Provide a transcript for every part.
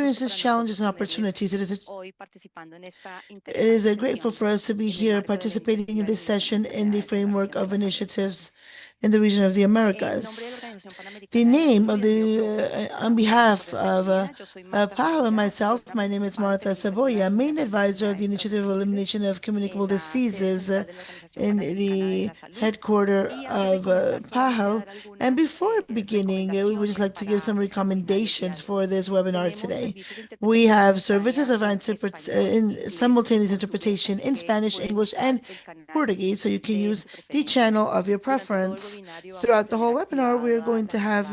experiences, challenges, and opportunities. It is grateful for us to be here participating in this session in the framework of initiatives in the region of the Americas. The name of on behalf of PAHO and myself, my name is Martha Saboya, main advisor of the Initiative of Elimination of Communicable Diseases in the headquarter of PAHO. And before beginning, we would just like to give some recommendations for this webinar today. We have services of in simultaneous interpretation in Spanish, English, and Portuguese, so you can use the channel of your preference. Throughout the whole webinar, we are going to have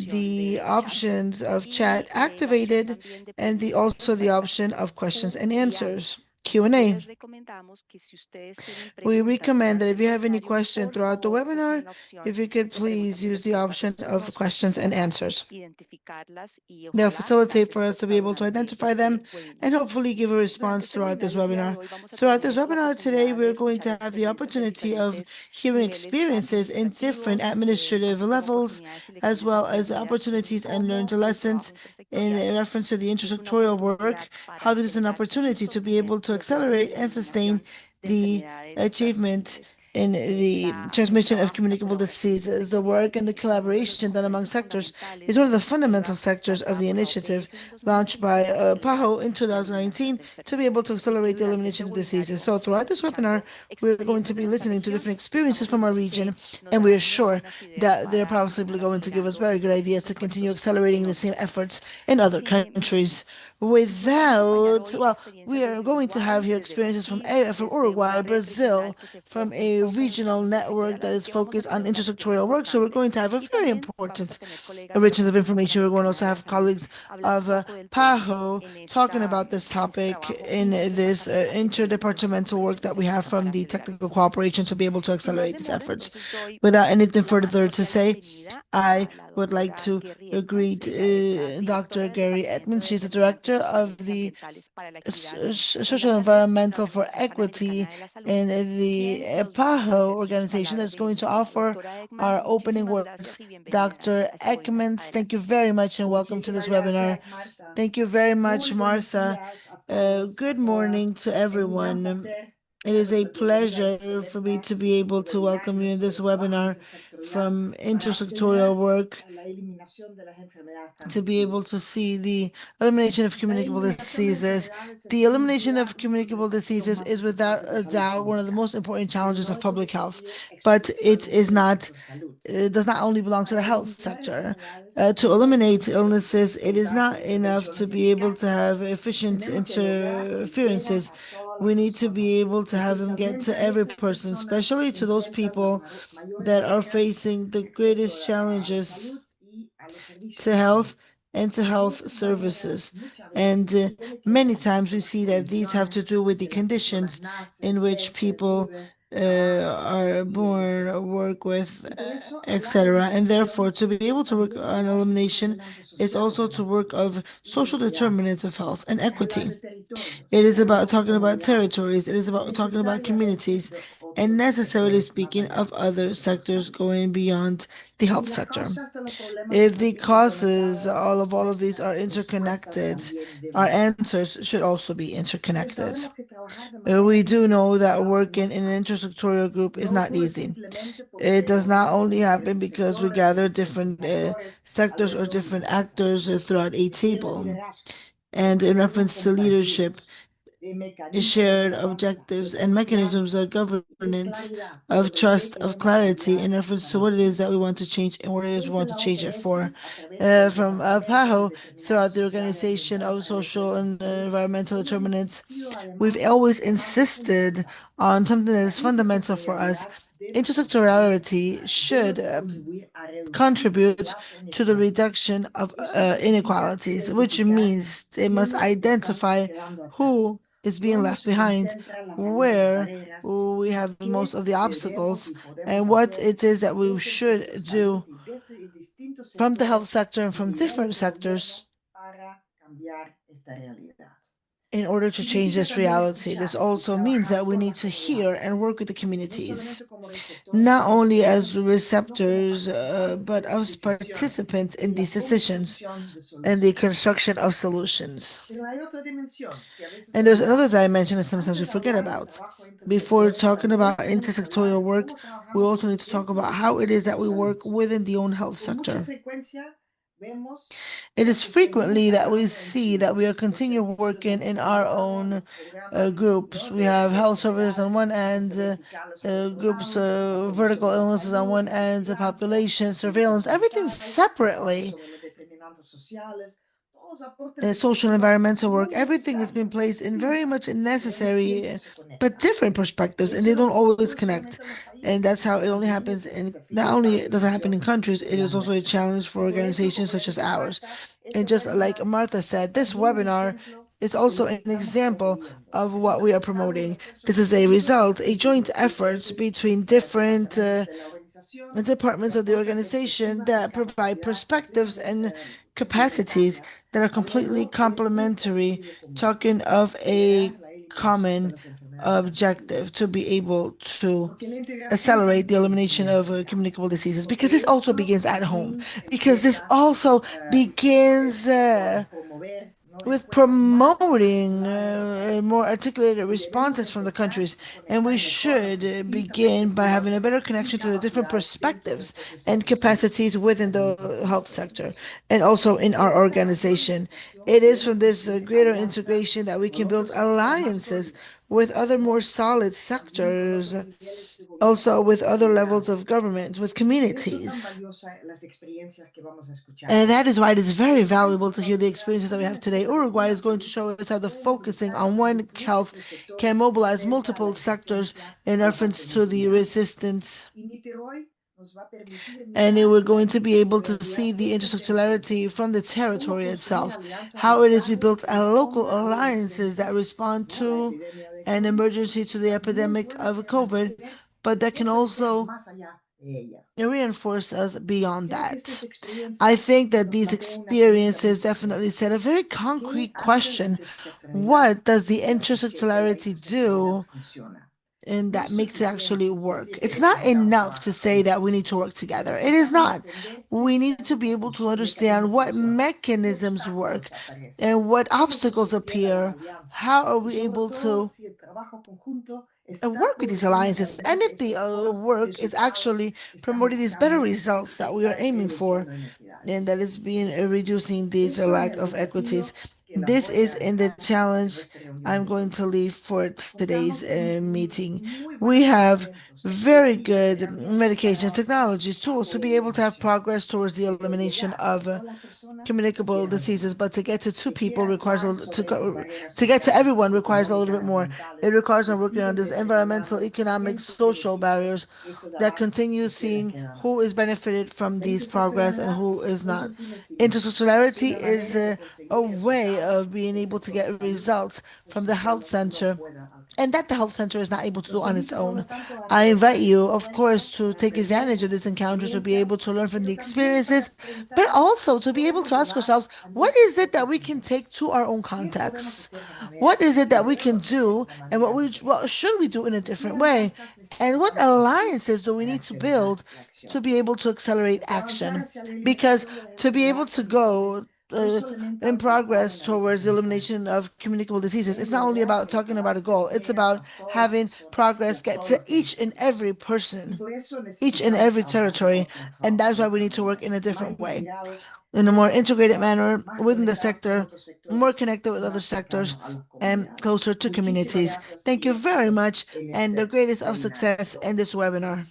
the options of chat activated and also the option of questions and answers, Q&A. We recommend that if you have any question throughout the webinar, if you could please use the option of questions and answers. They'll facilitate for us to be able to identify them and hopefully give a response throughout this webinar. Throughout this webinar today, we're going to have the opportunity of hearing experiences in different administrative levels, as well as opportunities and learned lessons in reference to the intersectoral work, how this is an opportunity to be able to accelerate and sustain the achievement in the transmission of communicable diseases. The work and the collaboration done among sectors is one of the fundamental sectors of the initiative launched by PAHO in 2019 to be able to accelerate the elimination of diseases. So throughout this webinar, we're going to be listening to different experiences from our region, and we are sure that they're probably going to give us very good ideas to continue accelerating the same efforts in other countries. We are going to have here experiences from Uruguay, Brazil, from a regional network that is focused on intersectoral work. So we're going to have a very important richness of information. We're going to also have colleagues of PAHO talking about this topic in this interdepartmental work that we have from the technical cooperation to be able to accelerate these efforts. Without anything further to say, I would like to greet Dr. Gary Edmonds. She's the director of the Social Environmental for Equity in the PAHO organization that's going to offer our opening words. Dr. Ekmans, thank you very much and welcome to this webinar. Thank you very much, Martha. Good morning to everyone. It is a pleasure for me to be able to welcome you in this webinar from intersectoral work to be able to see the elimination of communicable diseases. The elimination of communicable diseases is without a doubt one of the most important challenges of public health, but it does not only belong to the health sector. To eliminate illnesses, it is not enough to be able to have efficient interferences. We need to be able to have them get to every person, especially to those people that are facing the greatest challenges to health and to health services. And many times we see that these have to do with the conditions in which people are born or work with, etc. And therefore, to be able to work on elimination is also to work of social determinants of health and equity. It is about talking about territories. It is about talking about communities, and necessarily speaking of other sectors going beyond the health sector. If the causes, all of these are interconnected, our answers should also be interconnected. We do know that working in an intersectorial group is not easy. It does not only happen because we gather different sectors or different actors throughout a table. And in reference to leadership, shared objectives and mechanisms of governance, of trust, of clarity in reference to what it is that we want to change and what it is we want to change it for. From PAHO, throughout the organization of social and environmental determinants, we've always insisted on something that is fundamental for us. Intersectorality should contribute to the reduction of inequalities, which means they must identify who is being left behind, where we have most of the obstacles, and what it is that we should do from the health sector and from different sectors in order to change this reality. This also means that we need to hear and work with the communities, not only as receptors, but as participants in these decisions and the construction of solutions. And there's another dimension that sometimes we forget about. Before talking about intersectorial work, we also need to talk about how it is that we work within the own health sector. It is frequently that we see that we are continue working in our own groups. We have health services on one end, groups, vertical illnesses on one end, population surveillance, everything separately. Social environmental work, everything has been placed in very much necessary but different perspectives, and they don't always connect. And that's how it only happens in, not only does it happen in countries, it is also a challenge for organizations such as ours. And just like Martha said, this webinar is also an example of what we are promoting. This is a result, a joint effort between different departments of the organization that provide perspectives and capacities that are completely complementary, talking of a common objective to be able to accelerate the elimination of communicable diseases, because this also begins at home, because this also begins with promoting more articulated responses from the countries. And we should begin by having a better connection to the different perspectives and capacities within the health sector and also in our organization. It is from this greater integration that we can build alliances with other more solid sectors, also with other levels of government, with communities. And that is why it is very valuable to hear the experiences that we have today. Uruguay is going to show us how the focusing on one health can mobilize multiple sectors in reference to the resistance. And we're going to be able to see the intersectionality from the territory itself, how it is we built local alliances that respond to an emergency, to the epidemic of COVID, but that can also reinforce us beyond that. I think that these experiences definitely set a very concrete question. What does the intersectionality do and that makes it actually work? It's not enough to say that we need to work together. It is not. We need to be able to understand what mechanisms work and what obstacles appear. How are we able to work with these alliances? And if the work is actually promoting these better results that we are aiming for, and that is being reducing this lack of equities. This is in the challenge I'm going to leave for today's meeting. We have very good medications, technologies, tools to be able to have progress towards the elimination of communicable diseases, but to get to two people requires to get to everyone requires a little bit more. It requires working on this environmental, economic, social barriers that continue seeing who is benefited from these progress and who is not. Intersectionality is a way of being able to get results from the health center and that the health center is not able to do on its own. I invite you, of course, to take advantage of this encounter to be able to learn from the experiences, but also to be able to ask ourselves, what is it that we can take to our own contexts? What is it that we can do, and what should we do in a different way? And what alliances do we need to build to be able to accelerate action? Because to be able to go in progress towards the elimination of communicable diseases. It's not only about talking about a goal, it's about having progress get to each and every person, each and every territory. And that's why we need to work in a different way, in a more integrated manner within the sector, more connected with other sectors, and closer to communities. Thank you very much, and the greatest of success in this webinar.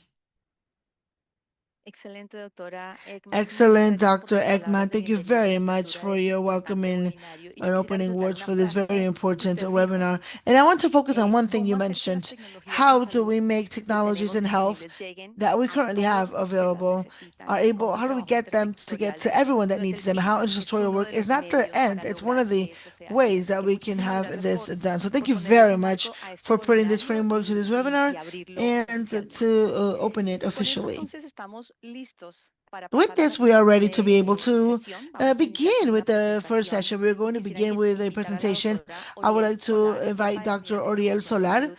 Excellent, Dr. Ekman. Thank you very much for your welcoming and opening words for this very important webinar. And I want to focus on one thing you mentioned. How do we make technologies in health that we currently have available are able, how do we get them to get to everyone that needs them? How interstory work is not the end, it's one of the ways that we can have this done. So thank you very much for putting this framework to this webinar and to open it officially. With this, we are ready to be able to begin with the first session. We're going to begin with a presentation. I would like to invite Dr. Oriel Solar,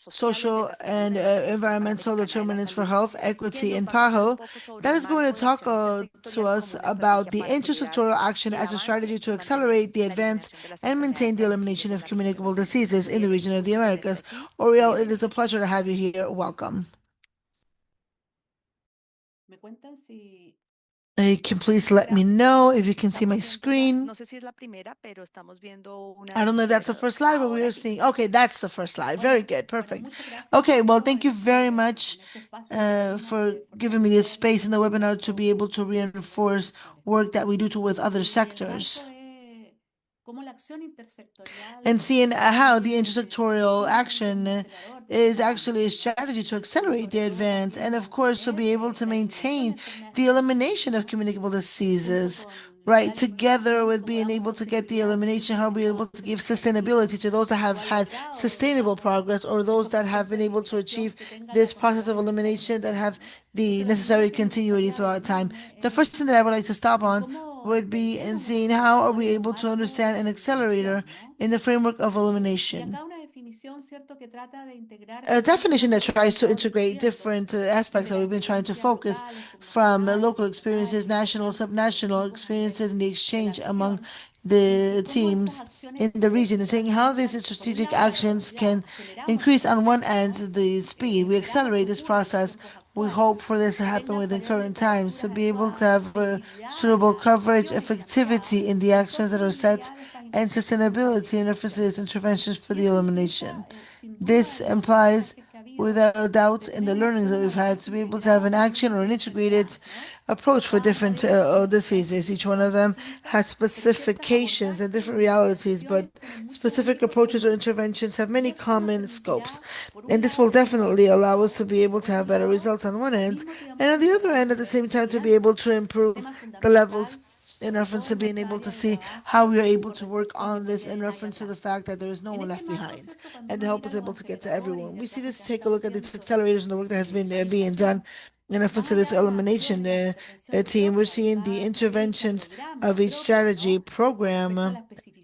Social and Environmental Determinants for Health, Equity, and PAHO, that is going to talk to us about the intersectoral action as a strategy to accelerate the advance and maintain the elimination of communicable diseases in the region of the Americas. Oriel, it is a pleasure to have you here. Welcome. You can please let me know if you can see my screen. I don't know if that's the first slide, but we are seeing. Okay, that's the first slide. Very good. Perfect. Okay, well, thank you very much for giving me this space in the webinar to be able to reinforce work that we do with other sectors and seeing how the intersectorial action is actually a strategy to accelerate the advance and, of course, to be able to maintain the elimination of communicable diseases. Right, together with being able to get the elimination, how are we able to give sustainability to those that have had sustainable progress or those that have been able to achieve this process of elimination that have the necessary continuity throughout time. The first thing that I would like to stop on would be in seeing how are we able to understand an accelerator in the framework of elimination. A definition that tries to integrate different aspects that we've been trying to focus from local experiences, national, subnational experiences, and the exchange among the teams in the region, and saying how these strategic actions can increase on one end the speed. We accelerate this process. We hope for this to happen within current times to be able to have suitable coverage, effectivity in the actions that are set, and sustainability in references interventions for the elimination. This implies, without a doubt, in the learnings that we've had, to be able to have an action or an integrated approach for different diseases. Each one of them has specifications and different realities, but specific approaches or interventions have many common scopes. And this will definitely allow us to be able to have better results on one end, and on the other end, at the same time, to be able to improve the levels in reference to being able to see how we are able to work on this in reference to the fact that there is no one left behind and to help us able to get to everyone. We see this, take a look at these accelerators and the work that has been being done in reference to this elimination team. We're seeing the interventions of each strategy program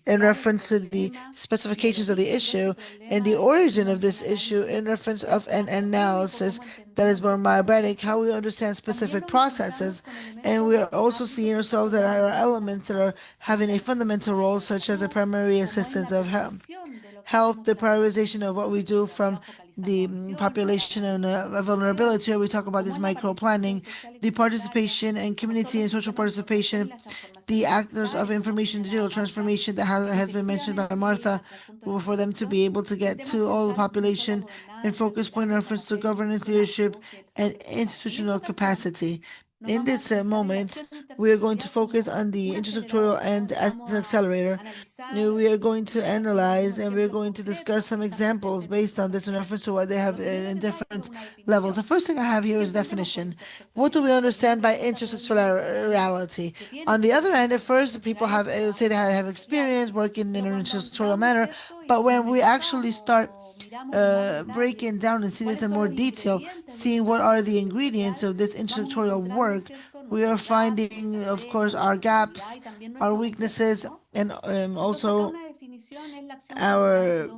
in reference to the specifications of the issue and the origin of this issue in reference of an analysis that is more biotic, how we understand specific processes, and we are also seeing ourselves that there are elements that are having a fundamental role, such as the primary assistance of health, the prioritization of what we do from the population and vulnerability. We talk about this micro planning, the participation and community and social participation, the actors of information digital transformation that has been mentioned by Martha, for them to be able to get to all the population and focus point reference to governance, leadership, and institutional capacity. In this moment, we are going to focus on the intersectoral end as an accelerator. We are going to analyze and we are going to discuss some examples based on this in reference to what they have in different levels. The first thing I have here is definition. What do we understand by intersectorality? On the other hand, at first, people have say they have experience working in an intersectoral manner, but when we actually start breaking down and see this in more detail, seeing what are the ingredients of this intersectoral work, we are finding, of course, our gaps, our weaknesses, and also our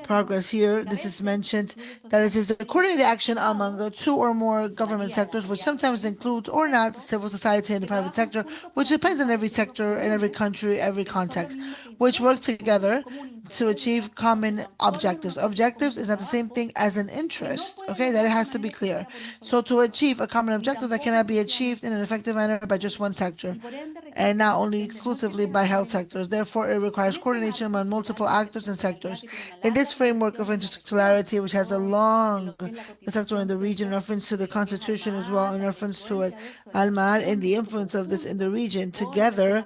progress here. This is mentioned that it is the coordinated action among two or more government sectors, which sometimes includes or not civil society and the private sector, which depends on every sector in every country, every context, which work together to achieve common objectives. Objectives is not the same thing as an interest, okay? That it has to be clear. So to achieve a common objective that cannot be achieved in an effective manner by just one sector, and not only exclusively by health sectors. Therefore, it requires coordination among multiple actors and sectors. In this framework of intersectorality, which has a long sector in the region, in reference to the Constitution as well, in reference to it, Almar, and the influence of this in the region, together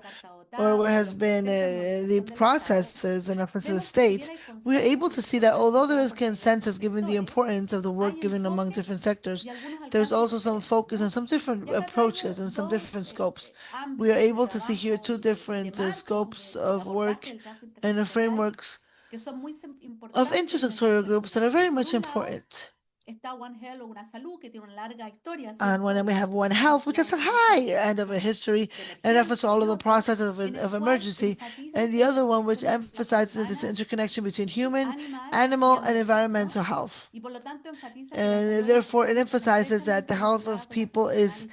or what has been the processes in reference to the states, we are able to see that although there is consensus given the importance of the work given among different sectors, there's also some focus on some different approaches and some different scopes. We are able to see here two different scopes of work and frameworks of intersectorial groups that are very much important. And when we have One Health, which has a high end of a history and reference to all of the process of emergency, and the other one which emphasizes this interconnection between human, animal, and environmental health. Therefore, it emphasizes that the health of people is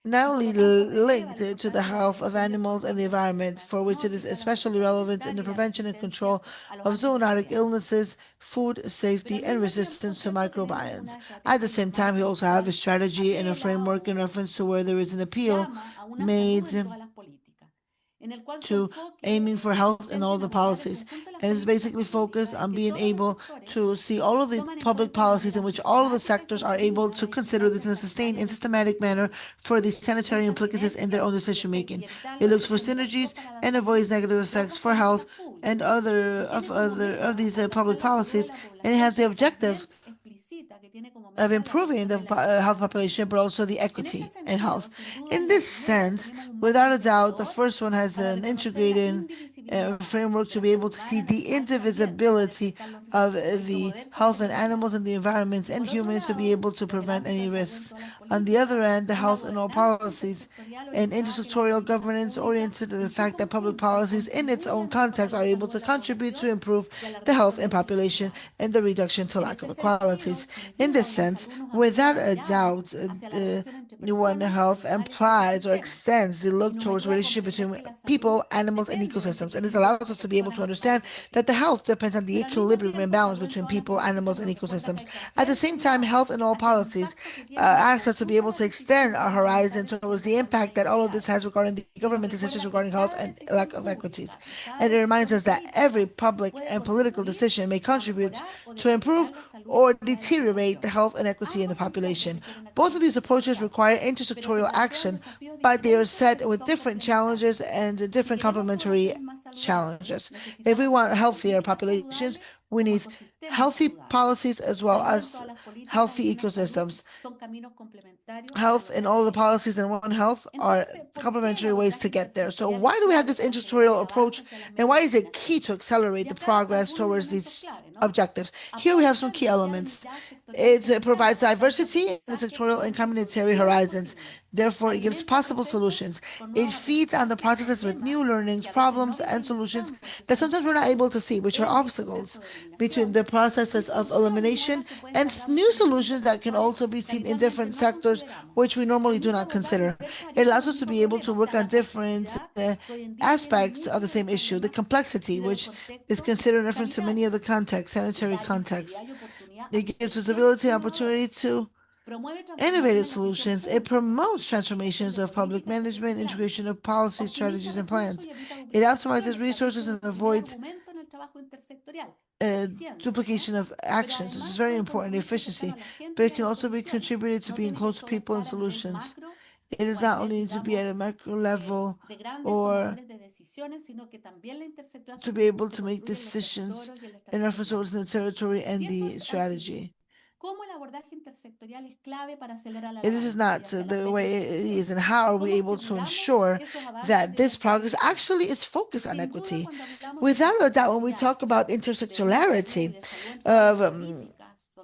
not only linked to the health of animals and the environment, for which it is especially relevant in the prevention and control of zoonotic illnesses, food safety, and resistance to microbiomes. At the same time, we also have a strategy and a framework in reference to where there is an appeal made to aiming for health in all of the policies. And it's basically focused on being able to see all of the public policies in which all of the sectors are able to consider this in a sustained and systematic manner for the sanitary implications in their own decision making. It looks for synergies and avoids negative effects for health and other of these public policies, and it has the objective of improving the health population, but also the equity in health. In this sense, without a doubt, the first one has an integrated framework to be able to see the indivisibility of the health and animals and the environments and humans to be able to prevent any risks. On the other end, the health and all policies and intersectoral governance oriented to the fact that public policies in its own context are able to contribute to improve the health and population and the reduction to lack of equalities. In this sense, without a doubt, One Health implies or extends the look towards relationship between people, animals, and ecosystems. And this allows us to be able to understand that the health depends on the equilibrium and balance between people, animals, and ecosystems. At the same time, health and all policies asks us to be able to extend our horizon towards the impact that all of this has regarding the government decisions regarding health and lack of equities. And it reminds us that every public and political decision may contribute to improve or deteriorate the health and equity in the population. Both of these approaches require intersectoral action, but they are set with different challenges and different complementary challenges. If we want healthier populations, we need healthy policies as well as healthy ecosystems. Health and all the policies in One Health are complementary ways to get there. So why do we have this intersectoral approach, and why is it key to accelerate the progress towards these objectives? Here we have some key elements. It provides diversity in the sectoral and communitary horizons. Therefore, it gives possible solutions. It feeds on the processes with new learnings, problems, and solutions that sometimes we're not able to see, which are obstacles between the processes of elimination and new solutions that can also be seen in different sectors, which we normally do not consider. It allows us to be able to work on different aspects of the same issue, the complexity, which is considered in reference to many of the contexts, sanitary contexts. It gives visibility and opportunity to innovative solutions. It promotes transformations of public management, integration of policy, strategies, and plans. It optimizes resources and avoids duplication of actions. This is very important, efficiency, but it can also be contributed to being close to people and solutions. It is not only to be at a macro level or to be able to make decisions in reference towards the territory and the strategy. This is not the way it is, and how are we able to ensure that this progress actually is focused on equity? Without a doubt, when we talk about intersectionality of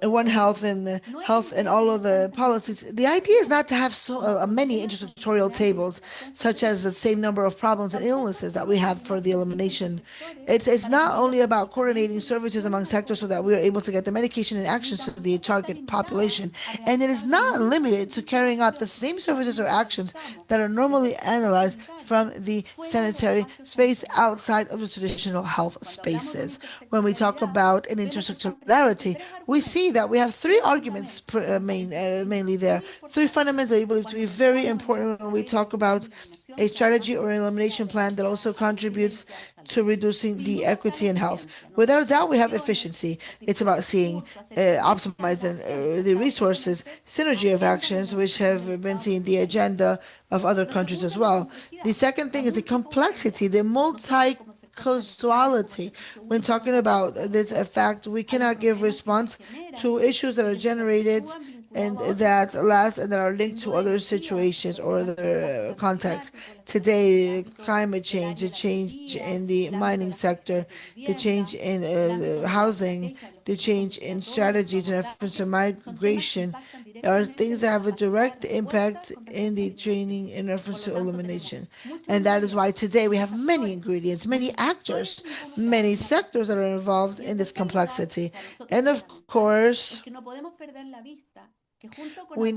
One Health and health and all of the policies. The idea is not to have so many intersectorial tables, such as the same number of problems and illnesses that we have for the elimination. It's not only about coordinating services among sectors so that we are able to get the medication and actions to the target population, and it is not limited to carrying out the same services or actions that are normally analyzed from the sanitary space outside of the traditional health spaces. When we talk about an intersectionality, we see that we have three arguments mainly there, three fundamentals that we believe to be very important when we talk about a strategy or an elimination plan that also contributes to reducing the equity in health. Without a doubt, we have efficiency. It's about seeing optimizing the resources, synergy of actions, which have been seeing the agenda of other countries as well. The second thing is the complexity, the multi-causality. When talking about this fact, we cannot give response to issues that are generated and that last and that are linked to other situations or other contexts. Today, climate change, the change in the mining sector, the change in housing, the change in strategies in reference to migration are things that have a direct impact in the training in reference to elimination. And that is why today we have many ingredients, many actors, many sectors that are involved in this complexity. And of course, we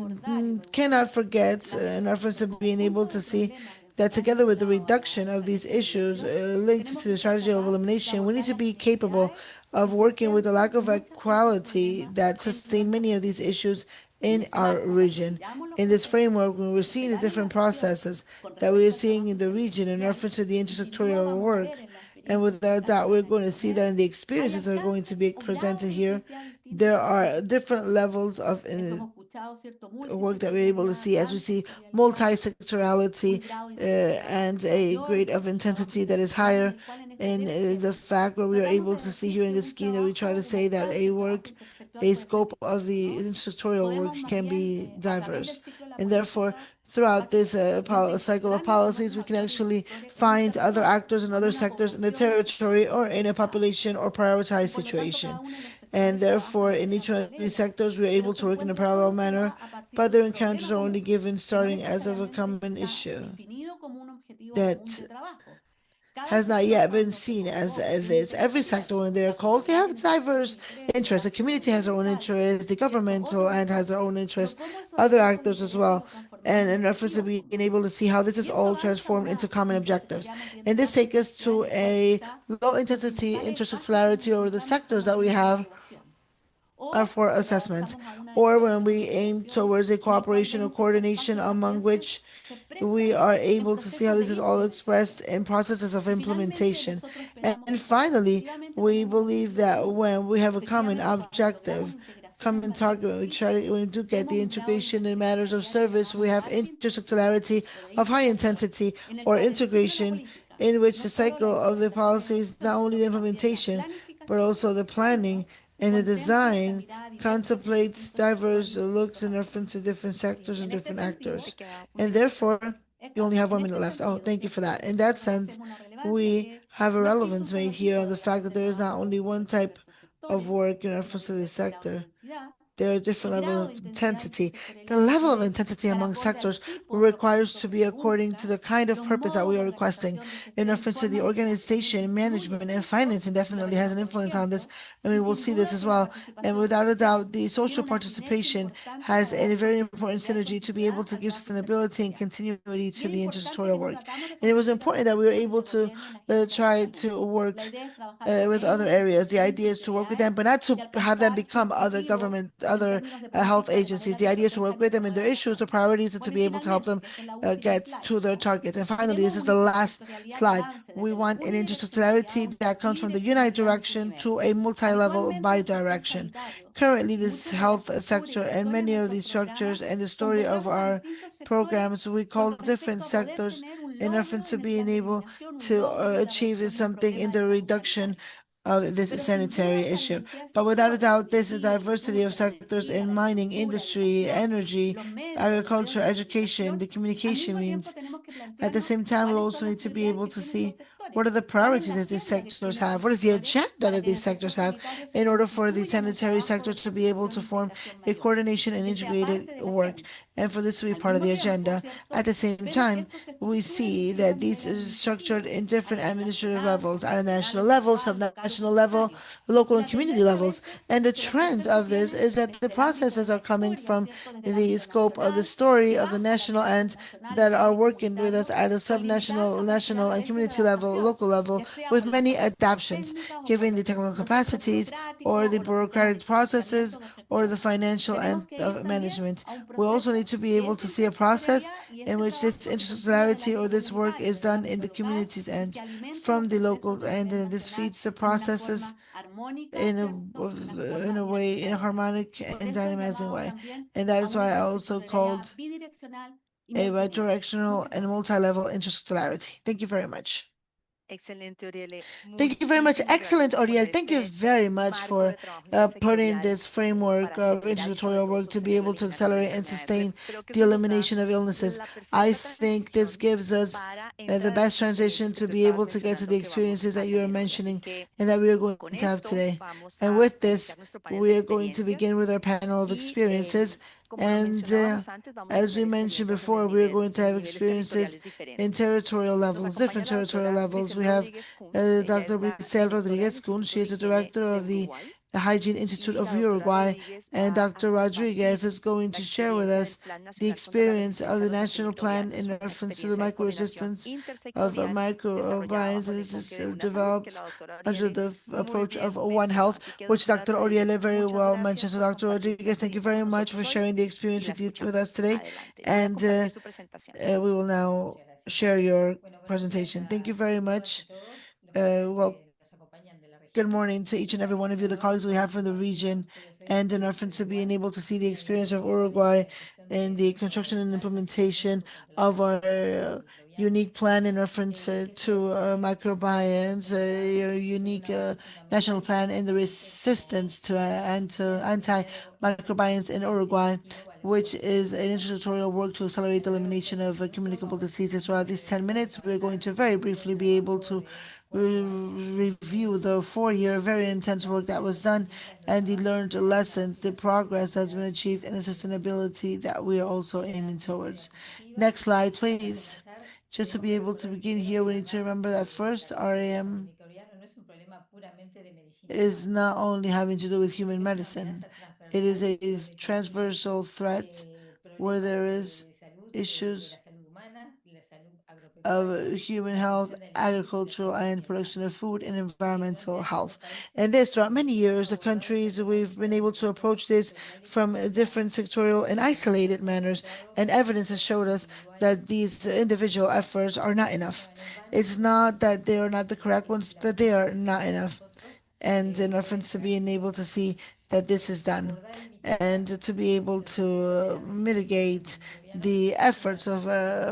cannot forget, in reference to being able to see that together with the reduction of these issues linked to the strategy of elimination, we need to be capable of working with the lack of equality that sustain many of these issues in our region. In this framework, when we're seeing the different processes that we are seeing in the region in reference to the intersectorial work, and without doubt, we're going to see that in the experiences that are going to be presented here, there are different levels of work that we're able to see as we see multi-sectorality and a grade of intensity that is higher in the fact where we are able to see here in the scheme that we try to say that a scope of the sectorial work can be diverse. And therefore, throughout this cycle of policies, we can actually find other actors in other sectors in the territory or in a population or prioritized situation. And therefore, in each one of these sectors, we are able to work in a parallel manner, but their encounters are only given starting as of a common issue that has not yet been seen as this. Every sector, when they're called, they have diverse interests. The community has their own interests, the governmental end has their own interests, other actors as well. And in reference to being able to see how this is all transformed into common objectives. And this takes us to a low intensity intersectionality over the sectors that we have are for assessment, or when we aim towards a cooperation or coordination among which we are able to see how this is all expressed in processes of implementation. And finally, we believe that when we have a common objective, common target, when we do get the integration in matters of service, we have intersectionality of high intensity or integration in which the cycle of the policy is not only the implementation, but also the planning and the design contemplates diverse looks in reference to different sectors and different actors. And therefore, you only have 1 minute left. Oh, thank you for that. In that sense, we have a relevance made here on the fact that there is not only one type of work in reference to this sector, there are different levels of intensity. The level of intensity among sectors requires to be according to the kind of purpose that we are requesting. In reference to the organization, management, and financing definitely has an influence on this, and we will see this as well. And without a doubt, the social participation has a very important synergy to be able to give sustainability and continuity to the intertutorial work. And it was important that we were able to try to work with other areas. The idea is to work with them, but not to have them become other government, other health agencies. The idea is to work with them in their issues, their priorities, and to be able to help them get to their targets. And finally, this is the last slide. We want an intersectionality that comes from the unite direction to a multi-level bi-direction. Currently, this health sector and many of these structures and the story of our programs, we call different sectors in reference to being able to achieve something in the reduction of this sanitary issue. But without a doubt, this diversity of sectors in mining, industry, energy, agriculture, education, the communication means. At the same time, we also need to be able to see what are the priorities that these sectors have, what is the agenda that these sectors have, in order for the sanitary sector to be able to form a coordination and integrated work, and for this to be part of the agenda. At the same time, we see that these is structured in different administrative levels, at a national level, subnational level, local and community levels. And the trend of this is that the processes are coming from the scope of the story of the national end that are working with us at a subnational, national, and community level, local level, with many adaptations, given the technical capacities or the bureaucratic processes or the financial end of management. We also need to be able to see a process in which this intersectionality or this work is done in the community's end, from the local end, and this feeds the processes in a way, in a harmonic and dynamizing way. And that is why I also called a bidirectional and multi-level intersectionality. Thank you very much. Thank you very much. Excellent, Oriel. Thank you very much for putting this framework of intertutorial work to be able to accelerate and sustain the elimination of illnesses. I think this gives us the best transition to be able to get to the experiences that you are mentioning and that we are going to have today. And with this, we are going to begin with our panel of experiences. And as we mentioned before, we are going to have experiences in territorial levels, different territorial levels. We have Dr. Brisel Rodriguez Kun. She is the director of the Hygiene Institute of Uruguay, and Dr. Rodriguez is going to share with us the experience of the national plan in reference to the microresistance of microbiomes, and this is developed under the approach of One Health, which Dr. Oriele very well mentioned. So, Dr. Rodriguez, thank you very much for sharing the experience with us today, and we will now share your presentation. Thank you very much. Well, good morning to each and every one of you, the colleagues we have from the region, and in reference to being able to see the experience of Uruguay in the construction and implementation of our unique plan in reference to microbiomes, a unique national plan in the resistance to antimicrobiomes in Uruguay, which is an introductorial work to accelerate the elimination of communicable diseases. Throughout these 10 minutes, we're going to very briefly be able to review the 4 year very intense work that was done and the learned lessons, the progress that's been achieved, and the sustainability that we are also aiming towards. Next slide, please. Just to be able to begin here, we need to remember that first, RAM is not only having to do with human medicine, it is a transversal threat where there is issues of human health, agricultural and production of food, and environmental health. And this, throughout many years, the countries we've been able to approach this from different sectorial and isolated manners, and evidence has showed us that these individual efforts are not enough. It's not that they are not the correct ones, but they are not enough, and in reference to being able to see that this is done and to be able to mitigate the efforts of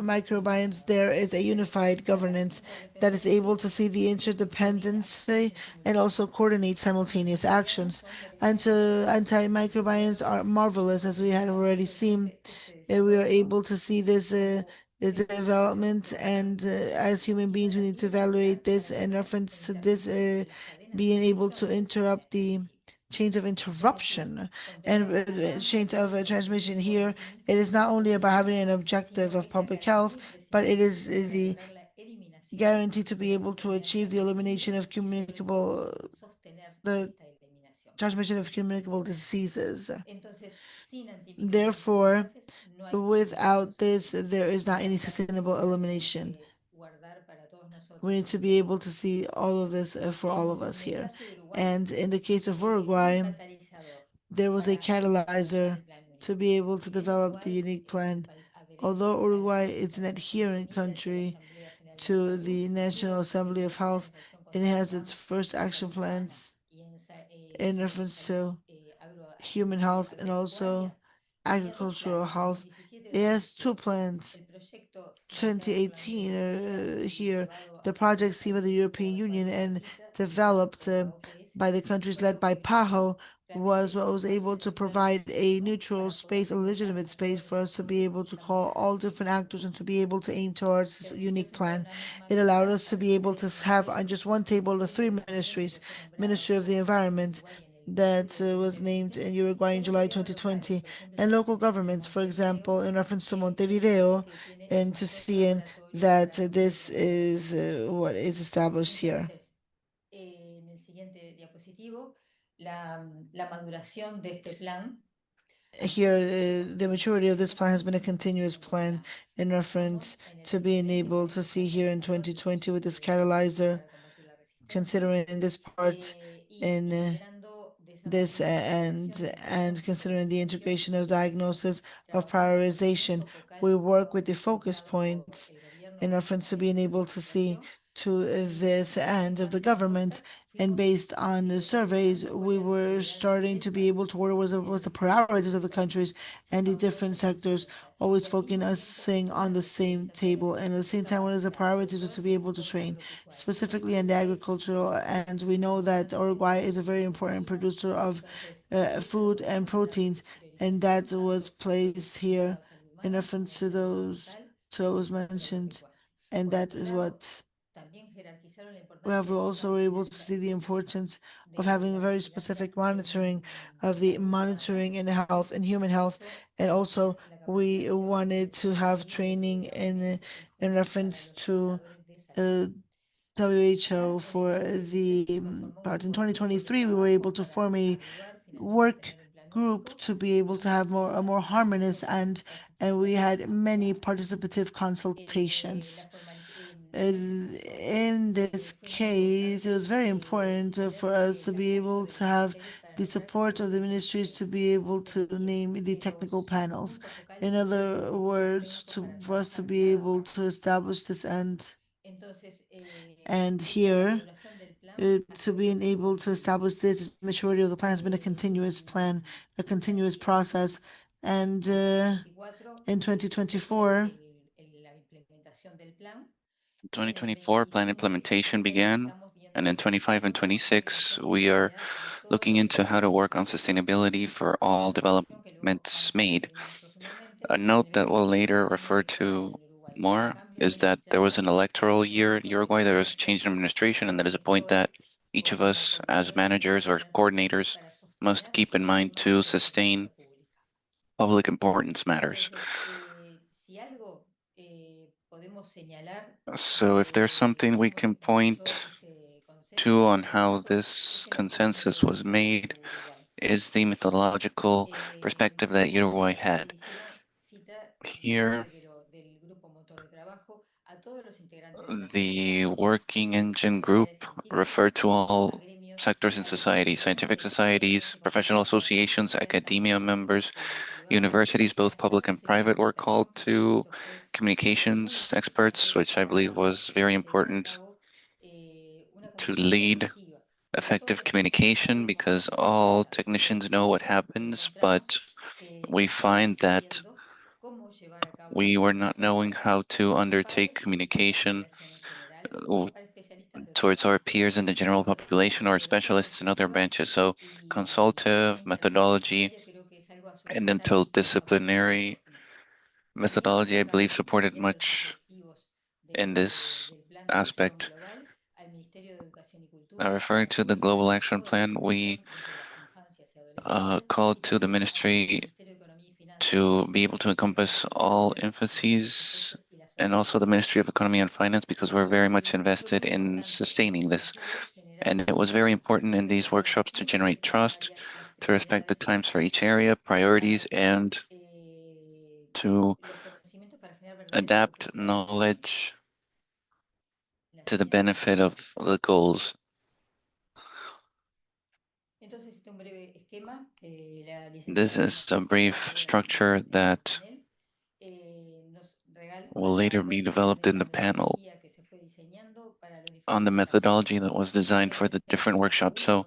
microbiomes, there is a unified governance that is able to see the interdependency and also coordinate simultaneous actions. And antimicrobiomes are marvelous, as we had already seen. We are able to see this the development, and as human beings, we need to evaluate this in reference to this being able to interrupt the chains of interruption and chains of transmission here. It is not only about having an objective of public health, but it is the guarantee to be able to achieve the elimination of communicable, the transmission of communicable diseases. Therefore, without this, there is not any sustainable elimination. We need to be able to see all of this for all of us here. And in the case of Uruguay, there was a catalyzer to be able to develop the unique plan. Although Uruguay is an adherent country to the National Assembly of Health, it has its first action plans in reference to human health and also agricultural health. It has two plans. 2018 here, the project scheme of the European Union and developed by the countries led by PAHO was what was able to provide a neutral space, a legitimate space for us to be able to call all different actors and to be able to aim towards this unique plan. It allowed us to be able to have on just one table the three ministries: Ministry of the Environment, that was named in Uruguay in July 2020, and local governments, for example, in reference to Montevideo, and to seeing that this is what is established here. Here, the maturity of this plan has been a continuous plan in reference to being able to see here in 2020 with this catalyzer, considering this part in this and considering the integration of diagnosis of prioritization. We work with the focus points in reference to being able to see to this end of the government. And based on the surveys, we were starting to be able to order was the priorities of the countries and the different sectors, always focusing on the same table. And at the same time, one of the priorities was to be able to train, specifically in the agricultural. And we know that Uruguay is a very important producer of food and proteins, and that was placed here in reference to those mentioned, and that is what we have also able to see the importance of having a very specific monitoring of the monitoring in health and human health, and also we wanted to have training in reference to uh, WHO for the part. In 2023, we were able to form a work group to be able to have more a more harmonious and we had many participative consultations. In this case, it was very important for us to be able to have the support of the ministries to be able to name the technical panels. In other words, for us to be able to establish this and here to being able to establish this maturity of the plan has been a continuous plan, a continuous process, and in 2024. 2024, plan implementation began, and in 25 and 26, we are looking into how to work on sustainability for all developments made. A note that we'll later refer to more is that there was an electoral year in Uruguay, there was a change in administration, and that is a point that each of us as managers or coordinators must keep in mind to sustain public importance matters. So if there's something we can point to on how this consensus was made, is the methodological perspective that Uruguay had. Here, the working engine group referred to all sectors in society, scientific societies, professional associations, academia members, universities, both public and private, were called to communications experts, which I believe was very important to lead effective communication because all technicians know what happens, but we find that we were not knowing how to undertake communication uh, towards our peers in the general population or specialists in other branches. So consultative methodology and interdisciplinary methodology, I believe, supported much in this aspect. Referring to the Global Action Plan, we called to the ministry to be able to encompass all emphases and also the Ministry of Economy and Finance because we're very much invested in sustaining this. And it was very important in these workshops to generate trust, to respect the times for each area, priorities, and to adapt knowledge to the benefit of the goals. This is a brief structure that will later be developed in the panel on the methodology that was designed for the different workshops. So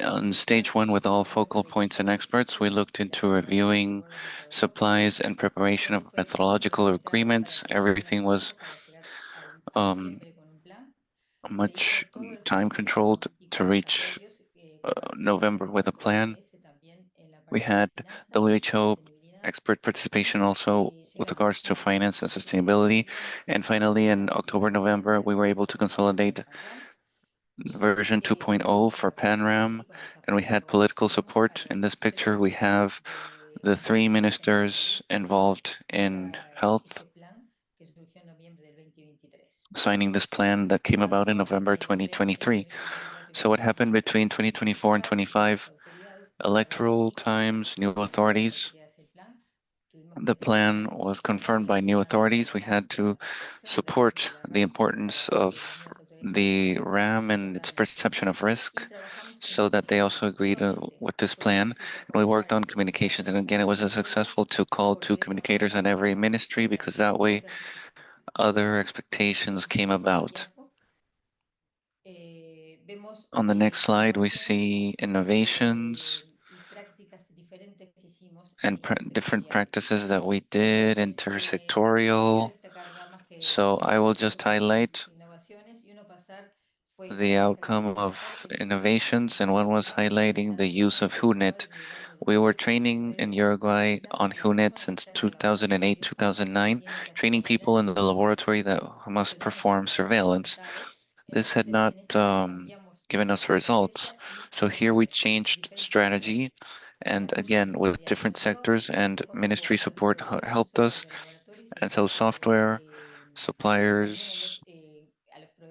on stage one, with all focal points and experts, we looked into reviewing supplies and preparation of methodological agreements. Everything was um, much time controlled to reach November with a plan. We had WHO expert participation also with regards to finance and sustainability. And finally, in October, November, we were able to consolidate version 2.0 for PANRAM, and we had political support. In this picture, we have the three ministers involved in health signing this plan that came about in November 2023. So what happened between 2024 and 25? Electoral times, new authorities. The plan was confirmed by new authorities. We had to support the importance of the RAM and its perception of risk so that they also agreed with this plan. And we worked on communications. And again, it was successful to call two communicators on every ministry because that way other expectations came about. On the next slide, we see innovations and different practices that we did, intersectorial. So I will just highlight the outcome of innovations, and one was highlighting the use of HUNET. We were training in Uruguay on HUNET since 2008, 2009, training people in the laboratory that must perform surveillance. This had not given us results. So here we changed strategy, and again, with different sectors and ministry support helped us. And so software suppliers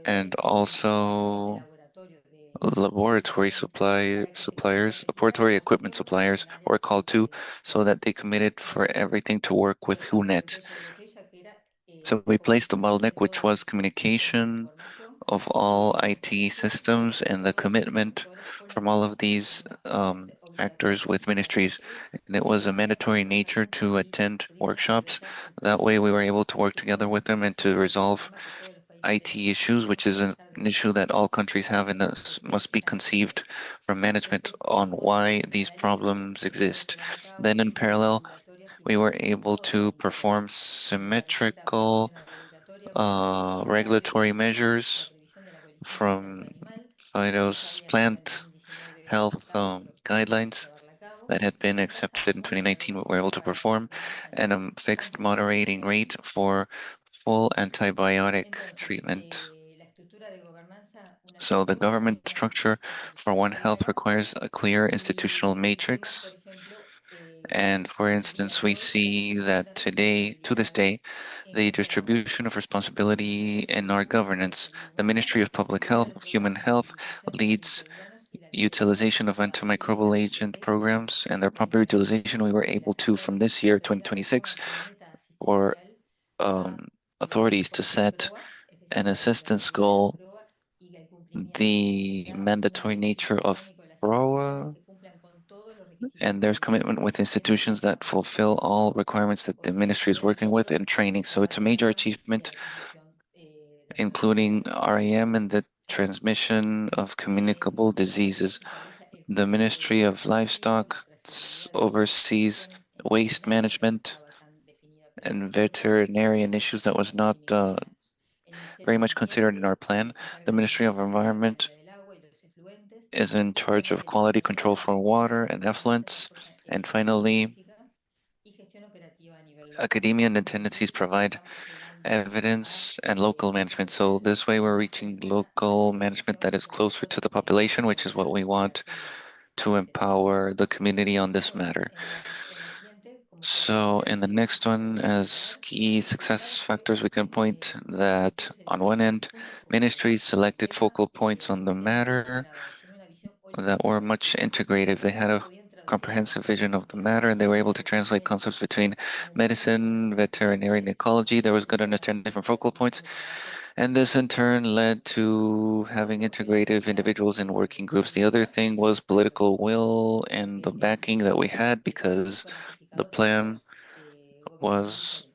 and also laboratory suppliers, laboratory equipment suppliers were called to so that they committed for everything to work with HUNET. So we placed the bottleneck, which was communication of all IT systems and the commitment from all of these actors with ministries. And it was a mandatory nature to attend workshops. That way we were able to work together with them and to resolve IT issues, which is an issue that all countries have and that must be conceived from management on why these problems exist. Then in parallel, we were able to perform symmetrical regulatory measures from FIDO's plant health guidelines that had been accepted in 2019, we were able to perform, and a fixed moderating rate for full antibiotic treatment. So the government structure for One Health requires a clear institutional matrix. And for instance, we see that today, to this day, the distribution of responsibility in our governance, the Ministry of Public Health, Human Health, leads utilization of antimicrobial agent programs and their proper utilization. We were able to, from this year, 2026, for authorities to set an assistance goal, the mandatory nature of PROA, and there's commitment with institutions that fulfill all requirements that the ministry is working with and training. So it's a major achievement, including REM and the transmission of communicable diseases. The Ministry of Livestock oversees waste management and veterinarian issues that was not very much considered in our plan. The Ministry of Environment is in charge of quality control for water and effluents. And finally, academia and tendencies provide evidence and local management. So this way we're reaching local management that is closer to the population, which is what we want to empower the community on this matter. So in the next one, as key success factors, we can point that on one end, ministries selected focal points on the matter that were much integrated. They had a comprehensive vision of the matter and they were able to translate concepts between medicine, veterinary, and ecology. There was good understanding different focal points. And this in turn led to having integrative individuals in working groups. The other thing was political will and the backing that we had because the plan was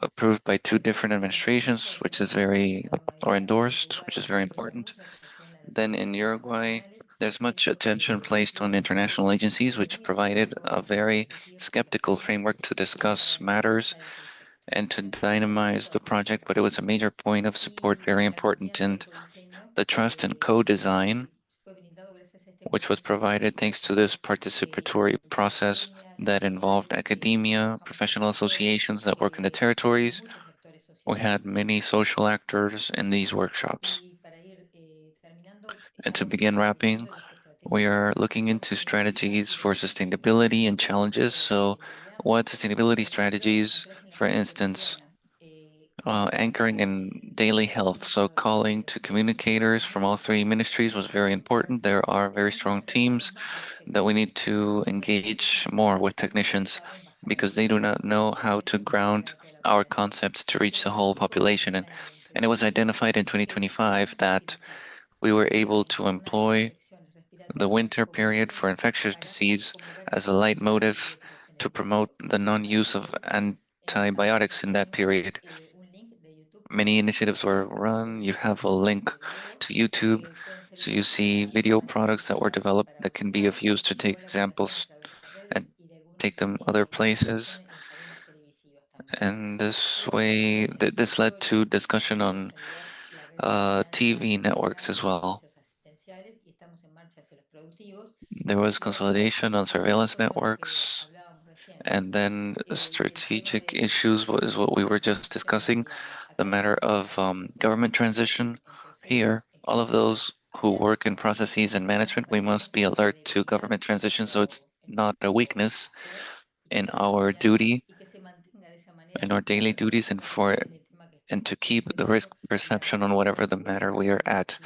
approved by two different administrations, which is very, or endorsed, which is very important. Then in Uruguay, there's much attention placed on international agencies, which provided a very skeptical framework to discuss matters and to dynamize the project, but it was a major point of support, very important, and the trust and co-design, which was provided thanks to this participatory process that involved academia, professional associations that work in the territories. We had many social actors in these workshops. And to begin wrapping, we are looking into strategies for sustainability and challenges. So, what sustainability strategies, for instance, anchoring in daily health. So, calling to communicators from all three ministries was very important. There are very strong teams that we need to engage more with technicians because they do not know how to ground our concepts to reach the whole population. And it was identified in 2025 that we were able to employ the winter period for infectious disease as a leitmotif to promote the non-use of antibiotics in that period. many initiatives were run. You have a link to YouTube, so you see video products that were developed that can be of use to take examples and take them other places. And this way, this led to discussion on TV networks as well. There was consolidation on surveillance networks, and then strategic issues is what we were just discussing, the matter of government transition. Here, all of those who work in processes and management, we must be alert to government transition so it's not a weakness in our duty, in our daily duties, and to keep the risk perception on whatever the matter we are at.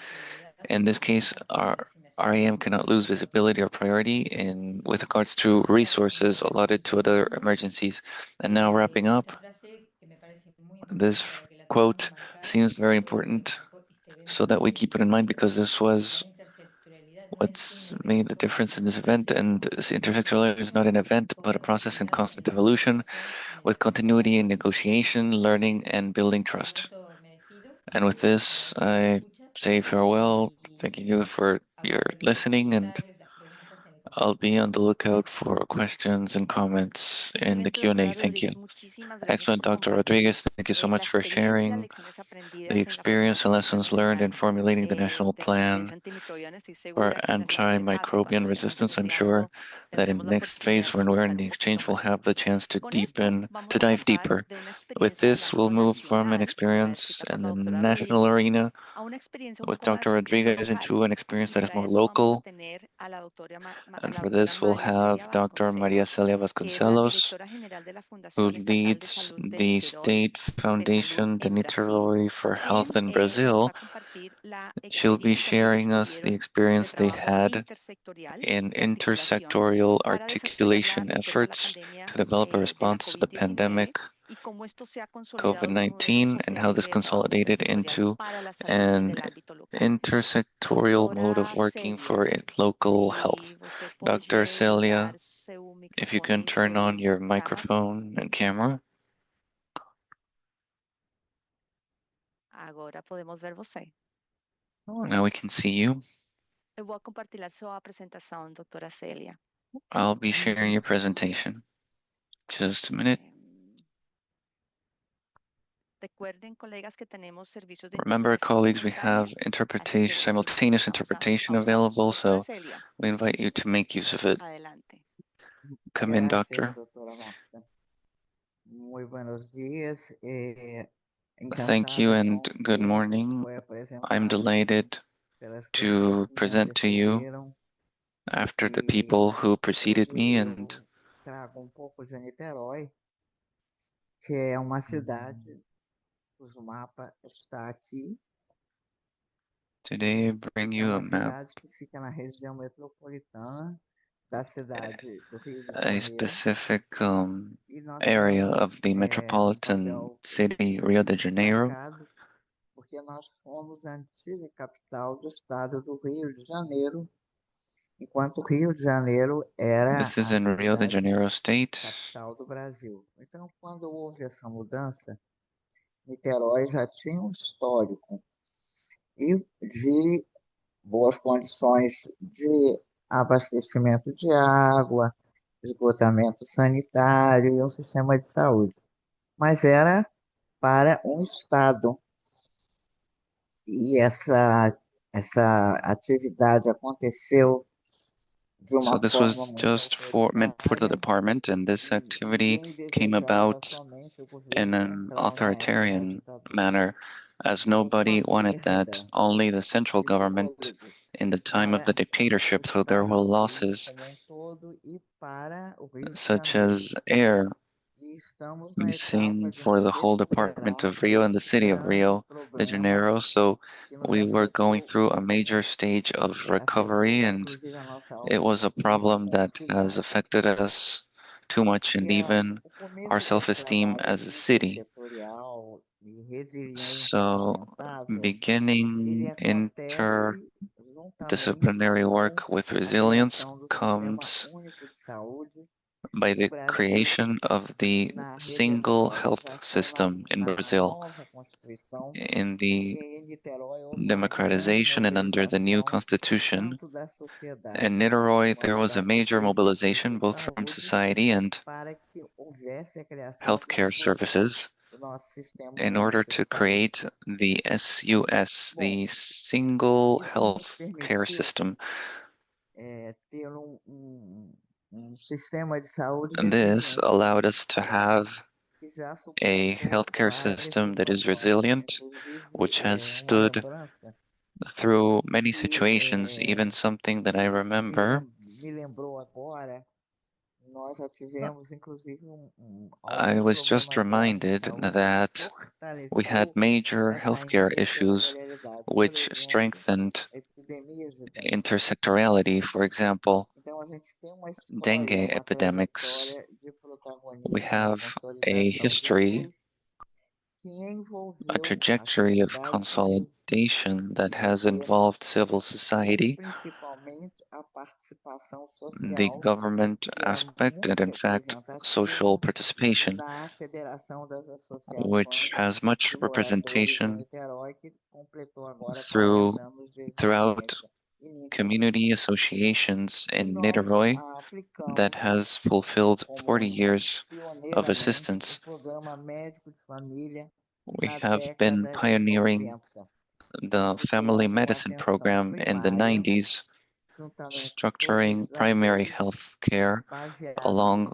In this case, our RAM cannot lose visibility or priority in with regards to resources allotted to other emergencies. And now wrapping up, this quote seems very important so that we keep it in mind because this was what's made the difference in this event. And intersectoral is not an event, but a process in constant evolution with continuity in negotiation, learning, and building trust. And with this, I say farewell. Thank you for your listening, and I'll be on the lookout for questions and comments in the Excelente, Q&A. doctora Thank you. Rodríguez. Muchísimas gracias Excellent, por Dr. compartir Rodriguez. Thank you so la much for experiencia, sharing lecciones the aprendidas en la experience and Coordinación lessons learned in Nacional formulating the national de la plan Defensa Antimicrobiana. Estoy for segura que en la siguiente fase, cuando antimicrobian estemos en resistance. el I'm sure diálogo, that in tendremos the la next oportunidad de phase, when we're in profundizar the un poquito exchange, we'll más. have the chance to Con esto, to vamos a dive pasar deeper. de una With experiencia en el this, we'll ámbito move from an nacional, como la experience descrita por in la the doctora national Rodríguez, arena a una experiencia un with poco Dr. más Rodriguez local. into an experience Y that is para more eso vamos a local. tener a la And la for doctora this, we'll María Celia have Dr. Maria Vasconcelos, Celia que es la Vasconcelos, directora general de la who Fundación Estatal de leads Salud de the Niterói, State de Salud Foundation de en Brasil, Niterói for quien Health in nos va Brazil. a compartir la She'll be experiencia que ellos sharing us the tuvieron de experience they trabajo had intersectorial in de articulación intersectorial para desarrollar la articulation respuesta a la efforts pandemia to develop a de la response to the COVID-19 pandemic y cómo esto se ha consolidado como uno de esos COVID-19 and how sostenes this de trabajo consolidated intersectorial into para la salud en an el ámbito local. intersectorial mode of Doctora working Celia, for local se health. você Dr. pode Celia, ligar seu if you can microfone e turn on seu your chat. microphone and camera. Agora podemos ver você. Oh, now we can see you. Eu vou compartilhar sua apresentação, doutora Célia. I'll be sharing your presentation. Just a minute. Recuerden, colegas, que tenemos servicios de Remember, interpretación colleagues, we simultánea, have así que simultaneous vamos interpretation a usarlos. available, Doctora so Celia, we invite you to make use of it. adelante. Come in, Gracias, doctor. doctora Marta. Muy buenos días. Thank you Encantado and com o good que morning. foi I'm apresentado delighted pelas pessoas to que me present to you antecederam after the e people who preceded hoje me, and eu trago um pouco de Niterói, que é uma cidade cujo mapa está aqui. today I bring É you a uma map, cidade que fica na região metropolitana da cidade do Rio de a Janeiro specific e nós area temos of the um metropolitan papel city, Rio de Janeiro. destacado porque nós fomos a antiga capital do estado do Rio de Janeiro, enquanto o Rio de Janeiro era This is a in Rio de cidade Janeiro state. capital do Brasil. Então, quando houve essa mudança, Niterói já tinha um histórico e de boas condições de abastecimento de água, esgotamento sanitário e um sistema de saúde. Mas era para um estado. E essa atividade aconteceu de So uma this forma was muito just for meant for the autoritária department, and this e activity ninguém came desejava about somente o in governo an central na época da authoritarian ditadura. manner, as Houve uma nobody wanted that, perda only the central de government fôlego in the time of the para o dictatorship, so there were estado do Rio losses como um todo e para o Rio de such Janeiro. as air E estamos na etapa missing de um for the whole department recuperar of Rio and the um city of grande Rio de problema Janeiro. So que nos we were going afetou through a muito, major stage of recovery, afetou and inclusive a nossa it was a autoestima problem como that has cidade. affected us too much, and É even o our começo desse self-esteem trabalho as a city. intersetorial e resiliência So sustentável, ele beginning acontece juntamente interdisciplinary com work with a resilience criação do Sistema comes Único de Saúde by the creation of the na single health system in na Brazil, nova Constituição, in e the em Niterói houve uma grande democratization and under the new mobilização, constitution. tanto da sociedade In como da Niterói, there was a comunidade major científica mobilization e both from saúde, society and para que houvesse a criação do healthcare SUS, services do nosso Sistema in Único order de to Saúde. create the SUS, Bom, the single isso nos health care permitiu system. ter sistema de saúde And this resiliente, allowed us to have que já a suportou healthcare várias system that is situações. resilient, Inclusive, which has uma stood lembrança through many que situations, even something that I remember. me lembrou agora, nós já tivemos, inclusive, I alguns was just problemas graves de reminded saúde que that we had fortaleceu major a healthcare issues intersectorialidade. Por which exemplo, strengthened epidemias de dengue. intersectorality. For example, Então, a gente tem uma história, dengue uma epidemics. trajetória de We protagonismo e have a consolidação do history, SUS que a envolveu a trajectory of sociedade civil consolidation that has brasileira involved civil e society, principalmente a participação the social, government que era aspect, and muito in fact, social representativa participation, na Federação das which Associações has much de Moradores em representation Niterói, que completou agora through 40 anos de throughout existência ininterrupta. community associations E in nós Niterói that aplicamos, has fulfilled 40 como years of pioneiramente, o assistance. programa médico de família We na have been década de pioneering 90, the family estruturando a medicine atenção program in the primária, 90s, juntamente com todos structuring os primary atores, health care baseado em along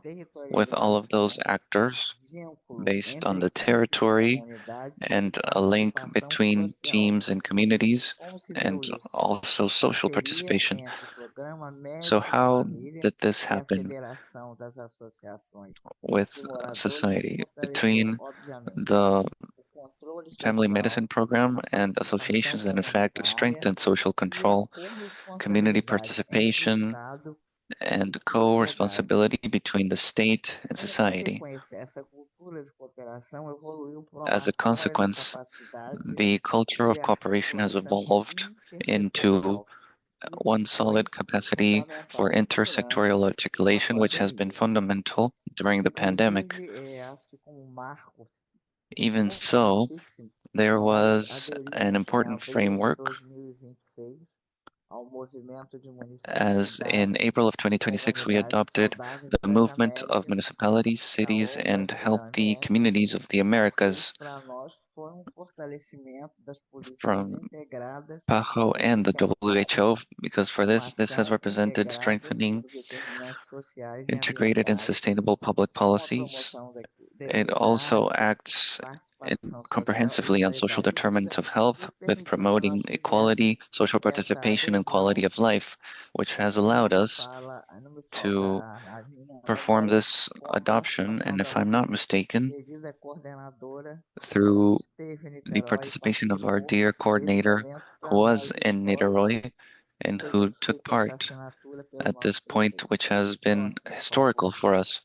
with all of those territorialização, actors vínculo based on entre the equipes e territory comunidades e and a link participação between social. teams and communities Como se deu and isso? also social Parceria participation. entre o Programa So Médico de how Família did this e a happen Federação das Associações de with Moradores, que society fortaleceu, between obviamente, the o controle family social, medicine program a and participação associations that in fact comunitária strengthen social e a control, community corresponsabilidade entre o participation, Estado and e sociedade. co-responsibility between the state and Como society. consequência, essa cultura de cooperação evoluiu para As uma a sólida consequence, capacidade the culture de of cooperation has articulação evolved into intersectorial. Isso one foi solid capacity for fundamental durante intersectorial a articulation, which has been pandemia. fundamental during the pandemic. Inclusive, acho que como marco Even so, importantíssimo, there nós was an aderimos em important abril de framework 2026 ao movimento de as in municipalidades April of e 2026 we comunidades adopted saudáveis the das movement of Américas, municipalities, cities, PAHO and e da healthy OMS. communities of the Isso Americas para nós foi fortalecimento das políticas from integradas PAHO and the WHO, because for uma this has ação represented integrada strengthening sobre determinantes sociais e integrated and ambientais, sustainable public com a policies. promoção da It also equidade, acts participação social e comprehensively on social qualidade de vida, determinants of health, que with permitiu que nós promoting fizéssemos equality, social essa participation, and quality adesão. of life, which has E allowed us não me falta to a minha perform memória, this com a adoption. participação And da if I'm not mistaken, querida coordenadora, que through esteve em the Niterói e participation of our participou dear desse coordinator momento, who para was nós in histórico, Niterói and seja who took feita essa part assinatura pelo at nosso this point, prefeito. which has been Próximo, por favor. historical for us,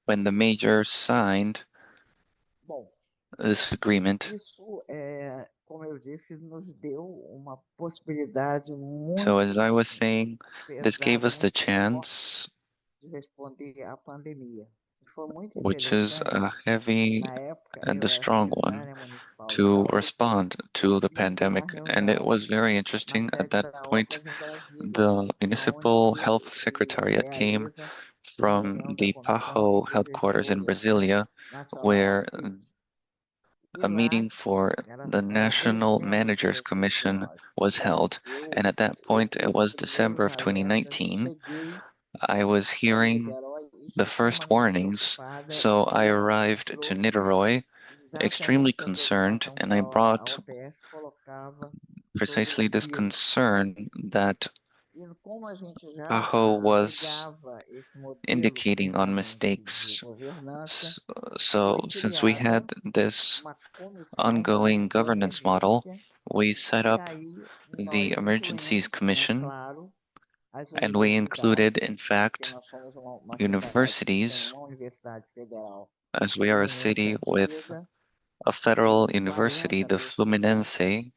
when the major signed Bom, this agreement. isso, como eu disse, nos deu uma possibilidade So, as I muito was saying, this gave pesada, us the muito forte chance, de responder à pandemia. E foi muito which is interessante. a heavy Na época, and eu a era strong one, secretária municipal de to saúde respond e to the fiz uma pandemic. And it reunião was very na interesting. At sede that da point, OPAS em Brasília, the municipal aonde health se secretariat came realiza a from reunião da the Comissão PAHO de headquarters in Desenvolvimento Brasilia, Nacional, a where CID. E a lá meeting for the era National dezembro de Managers Commission 2019. was held. And at that point, it Uma das was primeiras December of alertas, 2019. cheguei I was em hearing Niterói the first extremamente warnings, preocupada so I e arrived to trouxe Niterói extremely exatamente a concerned, preocupação que and I a brought OPS colocava sobre o precisely this CID. concern that E como a gente já PAHO was alegava esse modelo indicating on permanente de mistakes. governança, So, foi since we had criada this uma comissão de ongoing ajuste de governance model, emergência, we set e up aí the nós Emergencies incluímos, é Commission, claro, as and we included, universidades, in porque fact, nós somos uma cidade que tem universities, uma universidade federal, as we are a Fluminense city with Unida, a federal com university, 40 the mil estudantes. Fluminense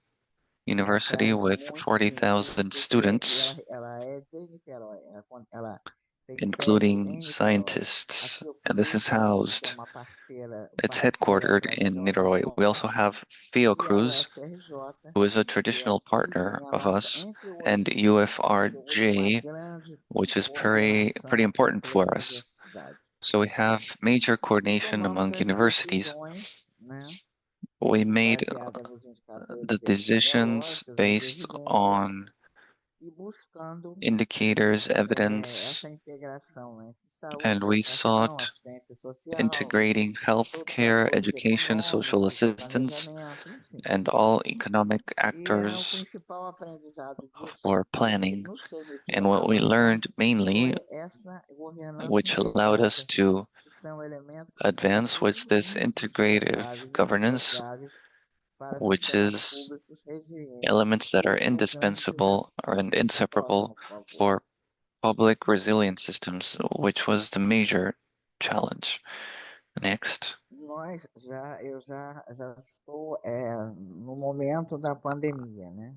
Essa University, é with muito, 40,000 inclusive, students. ela é de Niterói, ela including scientists, and this is housed, it's headquartered in Niterói. We also have Fiocruz, who is a traditional partner of us, and UFRJ, which is pretty important for us. So we have major coordination among universities. We made the decisions based on indicators, evidence, and we sought integrating healthcare, education, social assistance, and all economic actors for planning. And what we learned mainly, which allowed us to advance, was this integrative governance, which is elements that are indispensable and inseparable for public resilience systems, which was the major challenge. Next. Eu já estou no momento da pandemia, né?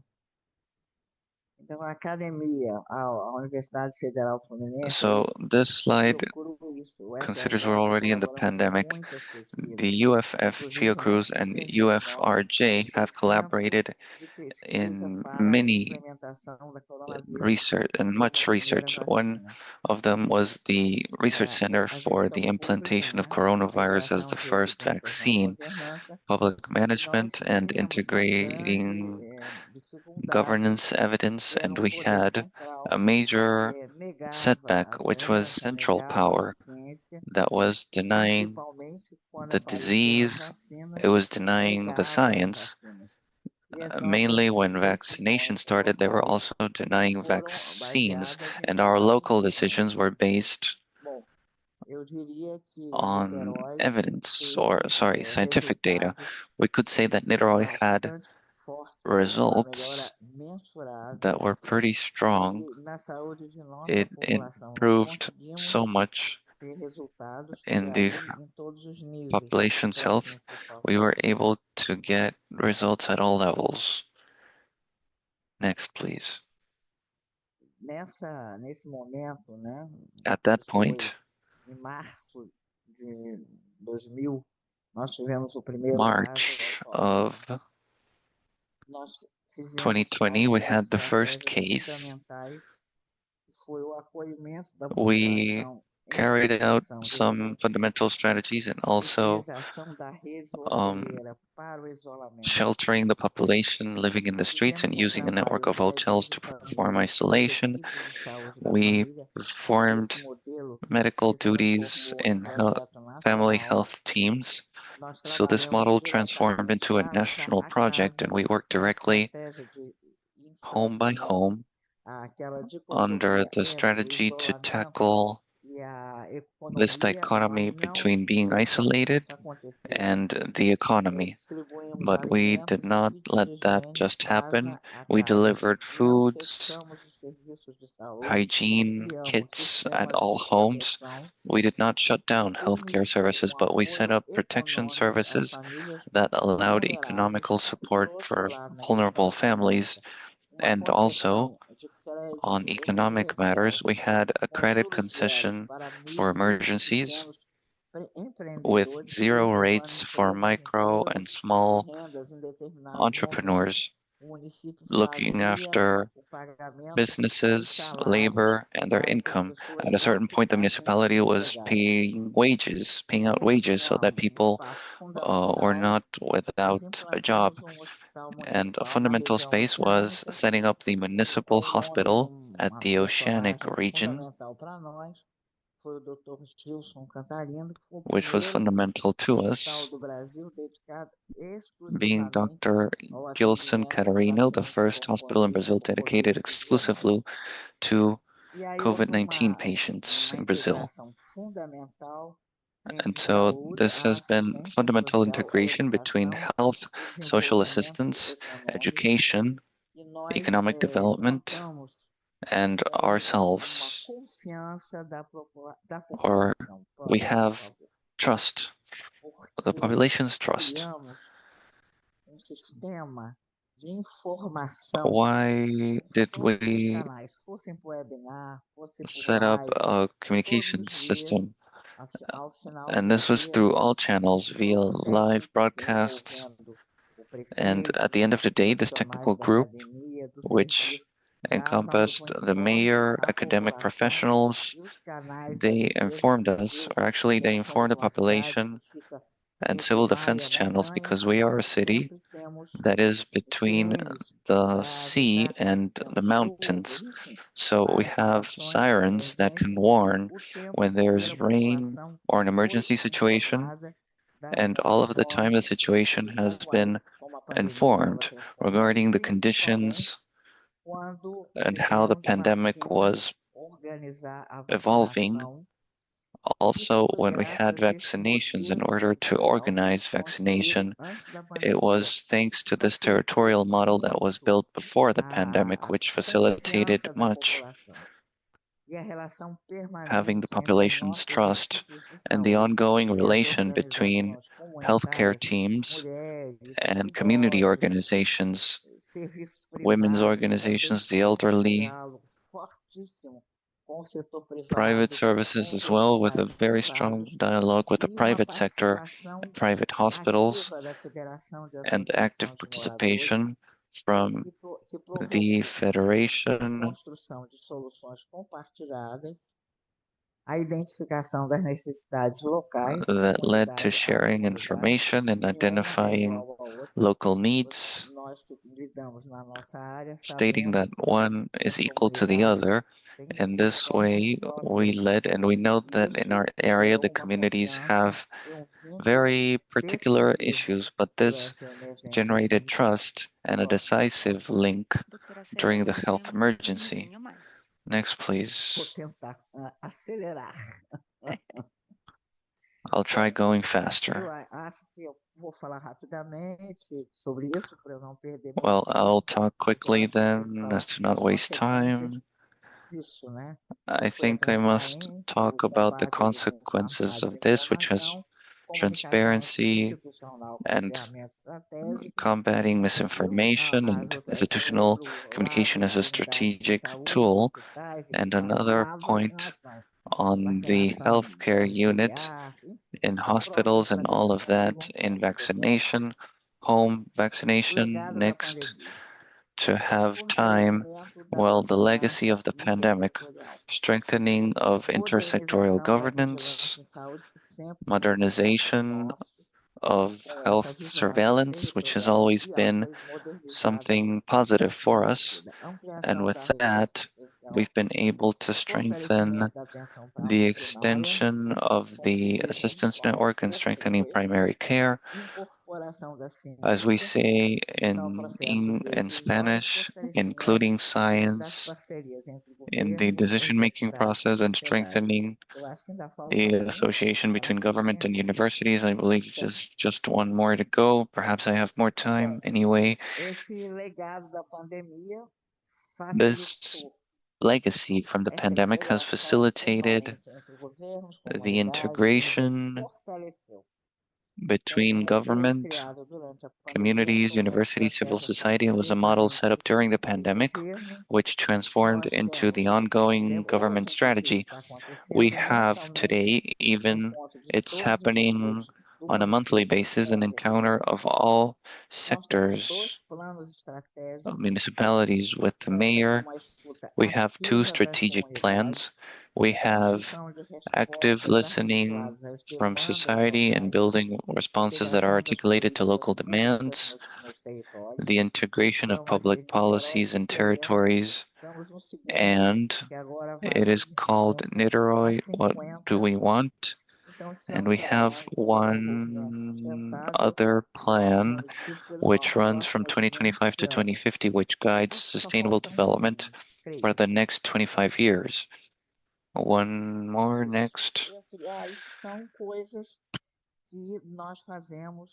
Então, a academia, a Universidade Federal Fluminense, So this slide procurou isso. O considers FFF we're already in the colabora com pandemic. muitas pesquisas. The UFF, Fiocruz, Inclusive, and no UFRJ have Centro collaborated de Pesquisa in para a many Implementação da Coronavírus research and e da much primeira research. One vacina. of them was the Research Center A for gestão the pública, implantation of né? coronavirus as Integração the de first evidências na vaccine, governança. public E nós management, and tínhamos uma integrating grande dificuldade, governance evidence, que era and um we poder had central a major que negava setback, a which was doença, central negava power a ciência, that was denying principalmente quando the apareciam as disease, vacinas, it was denying the negava as science. vacinas. E as Mainly nossas when vaccination decisões started, they were locais also denying foram vaccines, baseadas em and our duas local questões. decisions were based Bom, eu diria que on Niterói evidence, or sorry, scientific data. resultados We could say that Niterói had bastante fortes, uma melhora results mensurável, that were pretty strong. e na saúde de nossa It população. Nós improved conseguimos so much ter resultados e in the aí em todos os níveis. population's health. Próximo, por favor. We were able to get results at all levels. Next, please. Nesse momento, né, At that isso foi point, em março de 2000, nós tivemos o primeiro caso March of Nós fizemos 2020, we algumas had the first estratégias case. fundamentais, que foi o acolhimento da We população em carried out situação de some risco, fundamental strategies and also utilização da rede um, hoteleira para o isolamento. sheltering the population living in the streets and Fizemos using a network trabalho of de médicos hotels de to perform família, das isolation. equipes de saúde da We família. performed Esse modelo medical se duties transformou em in projeto family nacional. health teams. Nós So this trabalhamos model transformed diretamente into a casa national a project, and casa, we worked uma directly estratégia de home by enfrentamento home àquela under dicotomia the entre o strategy to isolamento tackle e a this economia. Nós dichotomy não between being deixamos isolated isso acontecer. and the economy. Distribuímos But we did alimentos, not kits let de that higiene just happen. casa a We casa. delivered Não foods, fechamos os serviços de saúde, hygiene criamos kits at sistemas all de homes. proteção, We did not shut down healthcare permitiu services, but we set apoio up protection econômico às services famílias that allowed vulneráveis economical e support por outro for lado, na questão vulnerable econômica, families. uma And also, concessão de crédito on economic emergencial matters, we had a com credit juros zeros concession para for micro e emergencies pequenos with empreendedores que zero levando rates for empregos, micro and e small rendas em determinados momentos. entrepreneurs O município looking fazia after o pagamento dos businesses, salários labor, and their para que as income. pessoas At a não certain point, the ficassem municipality was desempregadas. paying wages, paying out Tínhamos wages so that people espaço were fundamental. not Nós without a job. implantamos hospital And a municipal na fundamental região space was oceânica, setting up the municipal ao nome de hospital at the Oceanic personagem region, fundamental para nós. Foi o Dr. Gilson Cantarino, que foi o which was primeiro fundamental to hospital us, do Brasil dedicado being exclusivamente Dr. ao Gilson atendimento de Catarino, the pacientes first com hospital in Brazil dedicated Covid-19. exclusively to E aí houve COVID-19 patients uma in Brazil. integração fundamental And entre so saúde, this a has been assistência fundamental social, a integration between educação, health, o social desenvolvimento assistance, econômico, education, e nós economic development, notamos and uma ourselves, confiança da or população. we Próximo, por have favor. trust, the Porque population's trust, criamos um sistema de informação Why por did todos os we canais, fossem por webinar, fosse por set up live, a todos communications os dias, system? ao final And do this was dia, through all channels via todos os live técnicos broadcasts. envolvendo o And prefeito, at the end of the os day, this profissionais technical da group, academia, do which serviço, davam encompassed o the informe mayor, à academic população professionals, e os canais das they empresas, informed us, porque or actually they como informed somos the uma cidade que population fica and entre civil mar e defense a channels montanha, because we are a city sempre temos that is between sirenes the para sea avisar quando and the temos chuvas, mountains. enfim, So we para have situações de sirens that can emergência, warn o tempo when inteiro there's a rain população or an foi emergency situation, informada das and all of the time the condições situation has iguais, been como a pandemia estava informed transcorrendo, regarding the principalmente conditions quando and how the tivemos pandemic que was organizar a evolving. vacinação. Isso Also, foi when we had graças a esse vaccinations, in modelo order to territorial organize construído vaccination, antes da it pandemia, was thanks que to this territorial facilitou model that was muito built before the pandemic, a which facilitated confiança da much população e a relação having the permanente entre population's nossas trust equipes de and the saúde ongoing e as relation between organizações healthcare comunitárias, teams mulheres, and community idosos, organizations, serviços women's privados, também organizations, the tivemos um elderly, diálogo fortíssimo com o setor private privado, com services os as well, with a hospitais very strong privados dialogue with the e uma private sector participação and private hospitals, ativa da Federação de and active Associações de Moradores, participation from que the provocou a federation construção de soluções compartilhadas, a identificação das necessidades locais, that led to comunidade a sharing comunidade, information and e uma é identifying igual à outra. local needs, Nós que lidamos na nossa área stating sabemos that one que as is equal to the comunidades other. têm And this sintoma way, we próprios led, and we know e that in our isso area, gerou the uma communities confiança have e vínculo very particular decisivo issues, but this durante a emergência generated sanitária. trust and a Próximo, decisive link Doutora C, during the você tem health um emergency. minutinho a mais. Next, vou please. tentar acelerar. I'll try going Eu faster. acho que eu vou falar rapidamente sobre isso para eu não perder muito Well, I'll tempo, talk mas eu quickly acho que tem que then, falar as to not as waste consequências time. disso, né? Que I foi a think I must transparência, o talk about the combate à consequences of this, which has desinformação, comunicação transparency institucional como and ferramenta estratégica combating e misinformation as and outras, o institutional outro lado, communication as a unidades de strategic saúde, tool. hospitais, And equipamentos, another a point vacinação, on the vacinação healthcare unit domiciliar, enfim, in pronto hospitals para and all of responder that alguma in coisa, pessoal. vaccination, home O vaccination. legado da Next, pandemia. to have time, Fortalecimento da well, the legacy governança of the pandemic, intersectorial. strengthening of intersectoral Modernização da governance, vigilância em saúde, que sempre foi um forte modernization nosso, of com essa health vigilância surveillance, which has territorial, always e ela been foi modernizada something positive nesse for us. sentido. And Ampliação with da rede that, assistencial, we've been able to strengthen fortalecimento da atenção the primária, extension of como se the diz, né, de assistance forma network and strengthening portuguesa, primary care. incorporação da As we ciência say ao in, processo in decisório e Spanish, fortalecimento including das science parcerias entre in the governo, decision-making universidades e process and sociedade. strengthening Eu acho que ainda falta the um association para between que government and encerre isso. universities. I believe Bom, just one more to go. Perhaps I have more time. Anyway, esse legado da pandemia this facilitou legacy from the essa pandemic has integração, facilitated principalmente entre governos, the comunidades e integration fortaleceu. between Foi government, criado durante a pandemia communities, como uma universities, civil estratégia society, and was a model set up during the pandemic, firme. which transformed Nós into the temos ongoing hoje, government inclusive, strategy. está We acontecendo have mensalmente today, um even encontro de it's todos os happening setores do on a monthly município basis, an com o encounter prefeito. of all Nós temos sectors dois planos of estratégicos, municipalities with the mayor. uma escuta We have two ativa das strategic plans. comunidades, We have construção de active respostas listening articuladas às from demandas society and locais, building responses that are integração das articulated to políticas local públicas demands, nos territórios. the integration Então, of vai ser public Niterói policies e in Serena. territories, Estamos no segundo, and que agora vai it is called junto a Niteroi, What Do 50. We Want? Então, And estamos we have trabalhando com desenvolvimento one sustentável other dos plan municípios pelo which runs from próximos 2025 20 to anos. 2050, which guides Só sustainable falta um development pouquinho, creio. for the next 25 years. One more Isso. next. Isso são coisas que nós fazemos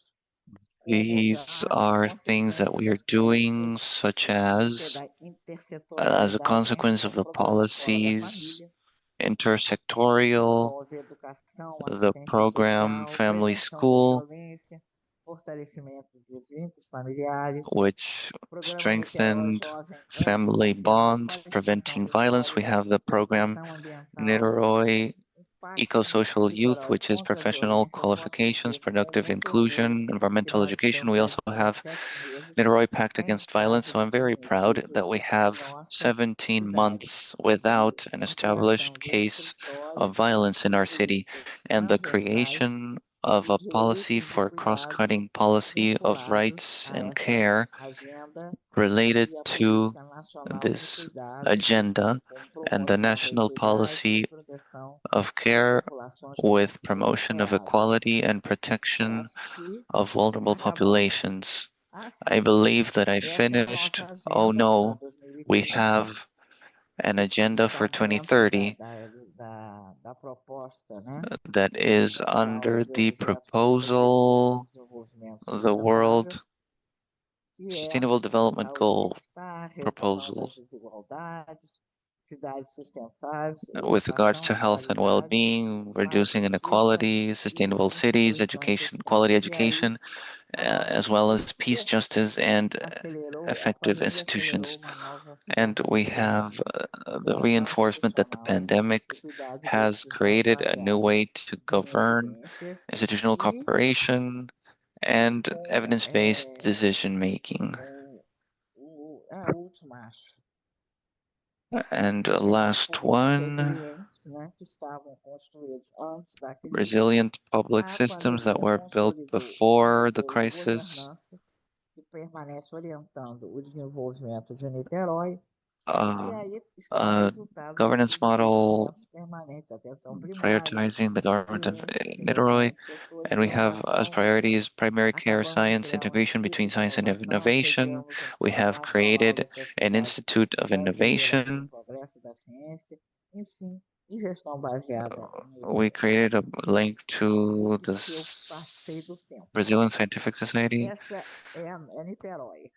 como These já are things that consequência we are das doing, políticas such as a intersetorialidade consequence dentro of do the protocolo da policies, família, intersectorial, envolve educação, the assistência program social, Family prevenção da School, violência, fortalecimento de vínculos familiares, which programa Niterói strengthened Jovem family Antissocial, bonds, qualificação preventing do violence. We cidadão, have the program educação ambiental, Niteroi impacto Eco-Social Youth, Niterói which is contra a professional violência qualifications, pós-conflito com o productive vencedor, inclusion, environmental cidade education. We also centro-africana, have 7 meses, Niteroi Pact sem Against Violence. estado So I'm de very proud município that we em have nossa 17 cidade. months E without an a criação established de case escritórios of violence in de our city, políticas and the transversais creation of de a policy direitos e for cuidados cross-cutting policy of vinculados rights a and essa care agenda related e a to Política Nacional de this Cuidados, agenda com and the promoção da national equidade e policy proteção of das care populações with mais promotion of vulneráveis. equality and Eu protection acho que of vulnerable acabamos populations. I assim. believe that I Essa é a finished. nossa Oh agenda para no, we 2030. have an agenda Está for dentro 2030 da proposta, né? that is Mundial under de the Objetivos do proposal, Desenvolvimento the Sustentável, World que é Sustainable Development saúde e Goal bem-estar, redução das proposals desigualdades, cidades sustentáveis, with regards educação to de health and qualidade, well-being, paz reducing justiça inequality, e sustainable cities, instituições education, quality estatais. E aí, education, a as well as peace, política justice, and a effective pandemia acelerou institutions. uma nova And we forma have de the gestão reinforcement that the institucional pandemic de cuidar de has desses mais created a new variados way to de govern incidências institutional e cooperation and com, evidence-based decision making. a última, acho, And sistemas last públicos one, resilientes, né, que estavam construídos antes da crise. resilient public A systems that pandemia were built consolidou um before the modelo de crisis. governança que permanece orientando o desenvolvimento de Niterói. E Uh, aí estão a resultados governance desses model investimentos permanentes, atenção primária, prioritizing the government of ciência, Niteroi, integração de setores and de we have as inovação. priorities primary care Acabamos de science, criar um integration between instituto de science and inovação, innovation. sediamos o We Encontro have Nacional created da an Sociedade institute of Brasileira pelo innovation. Progresso da Ciência, enfim, e gestão baseada em We evidências. created a link to the Acho que eu passei do tempo. Brazilian Scientific Society. Essa é Niterói.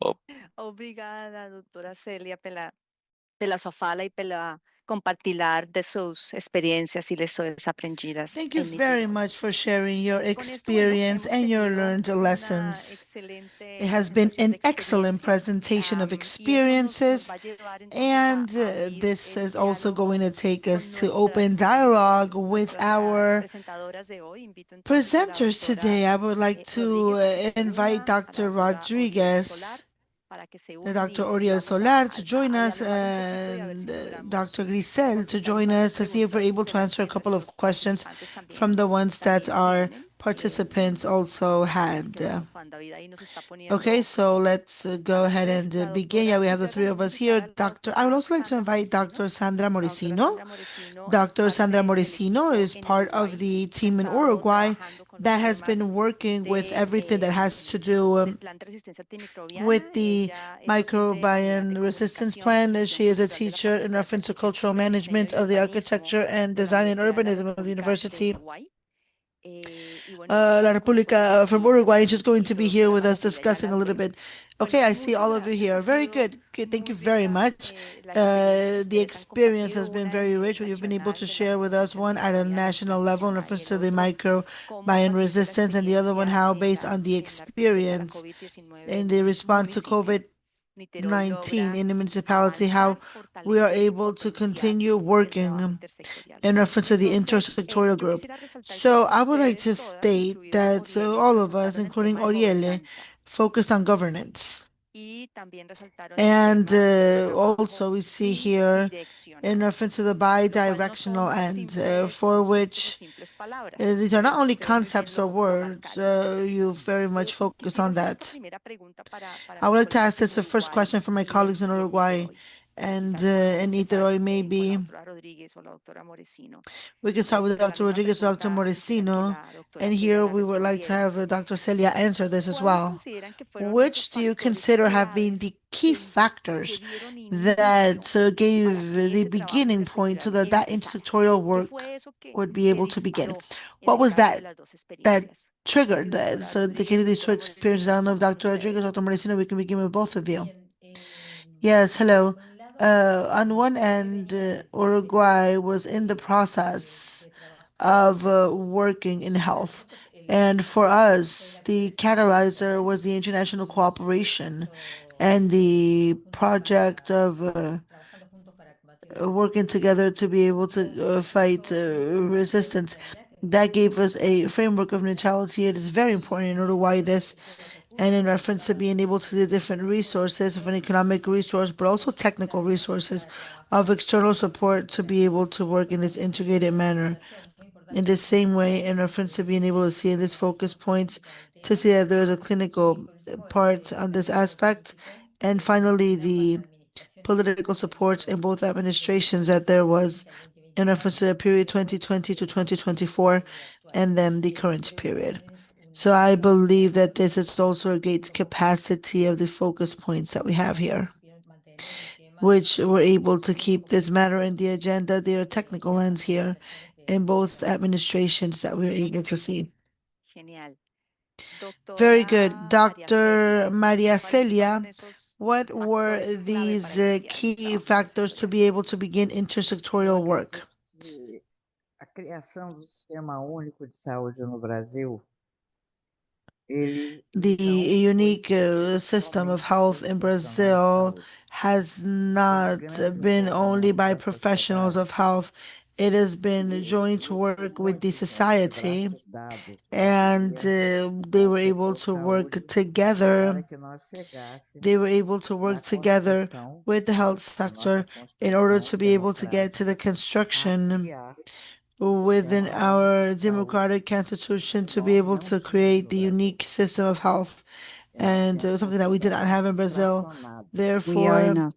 Oh, Obrigada, doutora Célia, pela sua fala e pela compartilhar de suas experiências e lições aprendidas Thank you em very Niterói. much for sharing your Com esto, bueno, experience hemos and your tenido learned una lessons. excelente It has been presentación de an excellent experiencias presentation of y eso nos experiences, va a llevar entonces and a abrir this el is also going diálogo to take con us to open nuestras, dialogue with nuestras our presentadoras de hoy. Invito entonces a la presenters doctora today. I would like to Rodríguez a que se invite una, a la Dr. doctora Oriel Solar, Rodriguez, para que se unan Dr. y Oriel vamos Solar to join a us, dialogar un poquito y a ver and si logramos Dr. Grisel to contestar join unas us to see if we're preguntas able de to las answer a que couple of nuestros questions participantes from the ones that también our tienen. participants also Así que had. bueno, Juan David ahí nos está Okay, poniendo so let's go al ahead revés. and La begin. Yeah, doctora, we have the quisiera three también of us invitar here. a la I would doctora also like to Sandra invite Morisino. Dr. Sandra La doctora Morisino. Sandra Morisino es Dr. Sandra parte del Morisino equipo is en part of Uruguay the que ha team in estado Uruguay trabajando con los that has temas been working with de, everything that has to do del plan de resistencia with antimicrobiana. the Ella es docente de microbiome resistance comunicación y plan. gestión She is a cultural de la teacher in Facultad de reference to cultural Arquitectura, Diseño management y of the Urbanismo architecture and de la design and Universidad de la urbanism of the República de University Uruguay. Y bueno, ella La estará con nosotros República from aquí Uruguay is just going y to be yo here quedo with us agradecida, ya discussing a las little veo. bit. Bueno, Okay, I see muchas all of you gracias. here. Ha Very sido good. Good. Thank you muy very rica much. la experiencia que The ustedes han experience compartido, has been una a very nivel rich. What you've been able nacional to de la share with us, resistencia one at a antimicrobiana national level in institucional y reference el to the otro cómo a microbiome partir de la resistance, and the other one experiencia how based on the en la respuesta a la experience COVID-19 in en the un response to municipio, COVID Niterói 19 logra in the municipality, how avanzar, we are fortalecer y able to potenciar continue el trabajo working intersectorial. in reference to the Entonces, intersectorial yo group. quisiera resaltar So que I would like ustedes to todas, state incluida that Oriele, all of us, resaltaron el including tema de Oriele, gobernanza focused on governance. y también resaltaron el And tema del also trabajo we see here in bidireccional, reference to the lo cual no bidirectional son end, simples for conceptos o which simples palabras. these are not only Ustedes muy bien concepts or lo words, marcaron. you very much focus Quisiera on hacer esta that. primera pregunta para I would mis like to ask colegas this en the first Uruguay question for my y colleagues in en Uruguay, Niterói. and Quizás podemos in empezar Niterói con la maybe. doctora Rodríguez o la doctora Moresino. We can start with De la Dr. misma Rodriguez, Dr. pregunta quisiera que Moresino, la doctora and Celia here la we would like to respondiera. have Dr. Celia answer this as ¿Cuáles well. consideran que fueron esos Which do you factores consider have been claves the key que factors dieron inicio that para gave que the ese trabajo beginning point so intersectorial that empezara? intersectorial ¿Qué work fue eso would be que able to begin? disparó en What el was caso de las dos that experiencias? No sé si triggered that? doctora So the case Rodríguez, of these two doctora Moresino, experiences, I don't know if empezamos con Dr. Rodriguez, ustedes. Dr. Moresino, we can begin with both of you. Bien, Yes, hello. por un lado, On one Uruguay end, venía de Uruguay was in the de process trabajar of working in en health. tratamientos And for us, the catalyzer was the international cooperation and the project of working together to be able to fight resistance. That gave us a framework of neutrality. It is very important in Uruguay, this, and in reference to being able to see the different resources of an economic resource, but also technical resources of external support to be able to work in this integrated manner. In the same way, in reference to being able to see in this focus points, to see that there is a clinical part on this aspect. And finally, the political support in both administrations that there was in reference to the period 2020 to 2024 and then the current period. So I believe that this is also a great capacity of the focus points that we have here, which were able to keep this matter in the agenda. There are technical lens here in both administrations that we were able to see. Genial. Very good. Doctora María Dr. Celia, Maria ¿cuáles fueron Celia, esos what were factores clave para these iniciar el key trabajo factors to intersectorial? be able to begin intersectorial work? Que a criação do Sistema Único de Saúde no Brasil, ele The não foi unique system of somente health pelos in profissionais de Brazil saúde. has Houve not grande been only envolvimento by da professionals sociedade of health. It has been e joined to eles work with the muitos foram quebrar society, seus dados de and parceria they com o were able setor to work saúde para together. que nós They chegássemos were able to na work together construção with the health da nossa sector in order Constituição to be able to get to democrática the a construction criar o within Sistema Único de our Saúde. democratic constitution to be Nós able não to tínhamos create no the Brasil. unique system of health, E nós and temos um something that we did not sistema have in Brazil. fracionado. We are in Therefore, a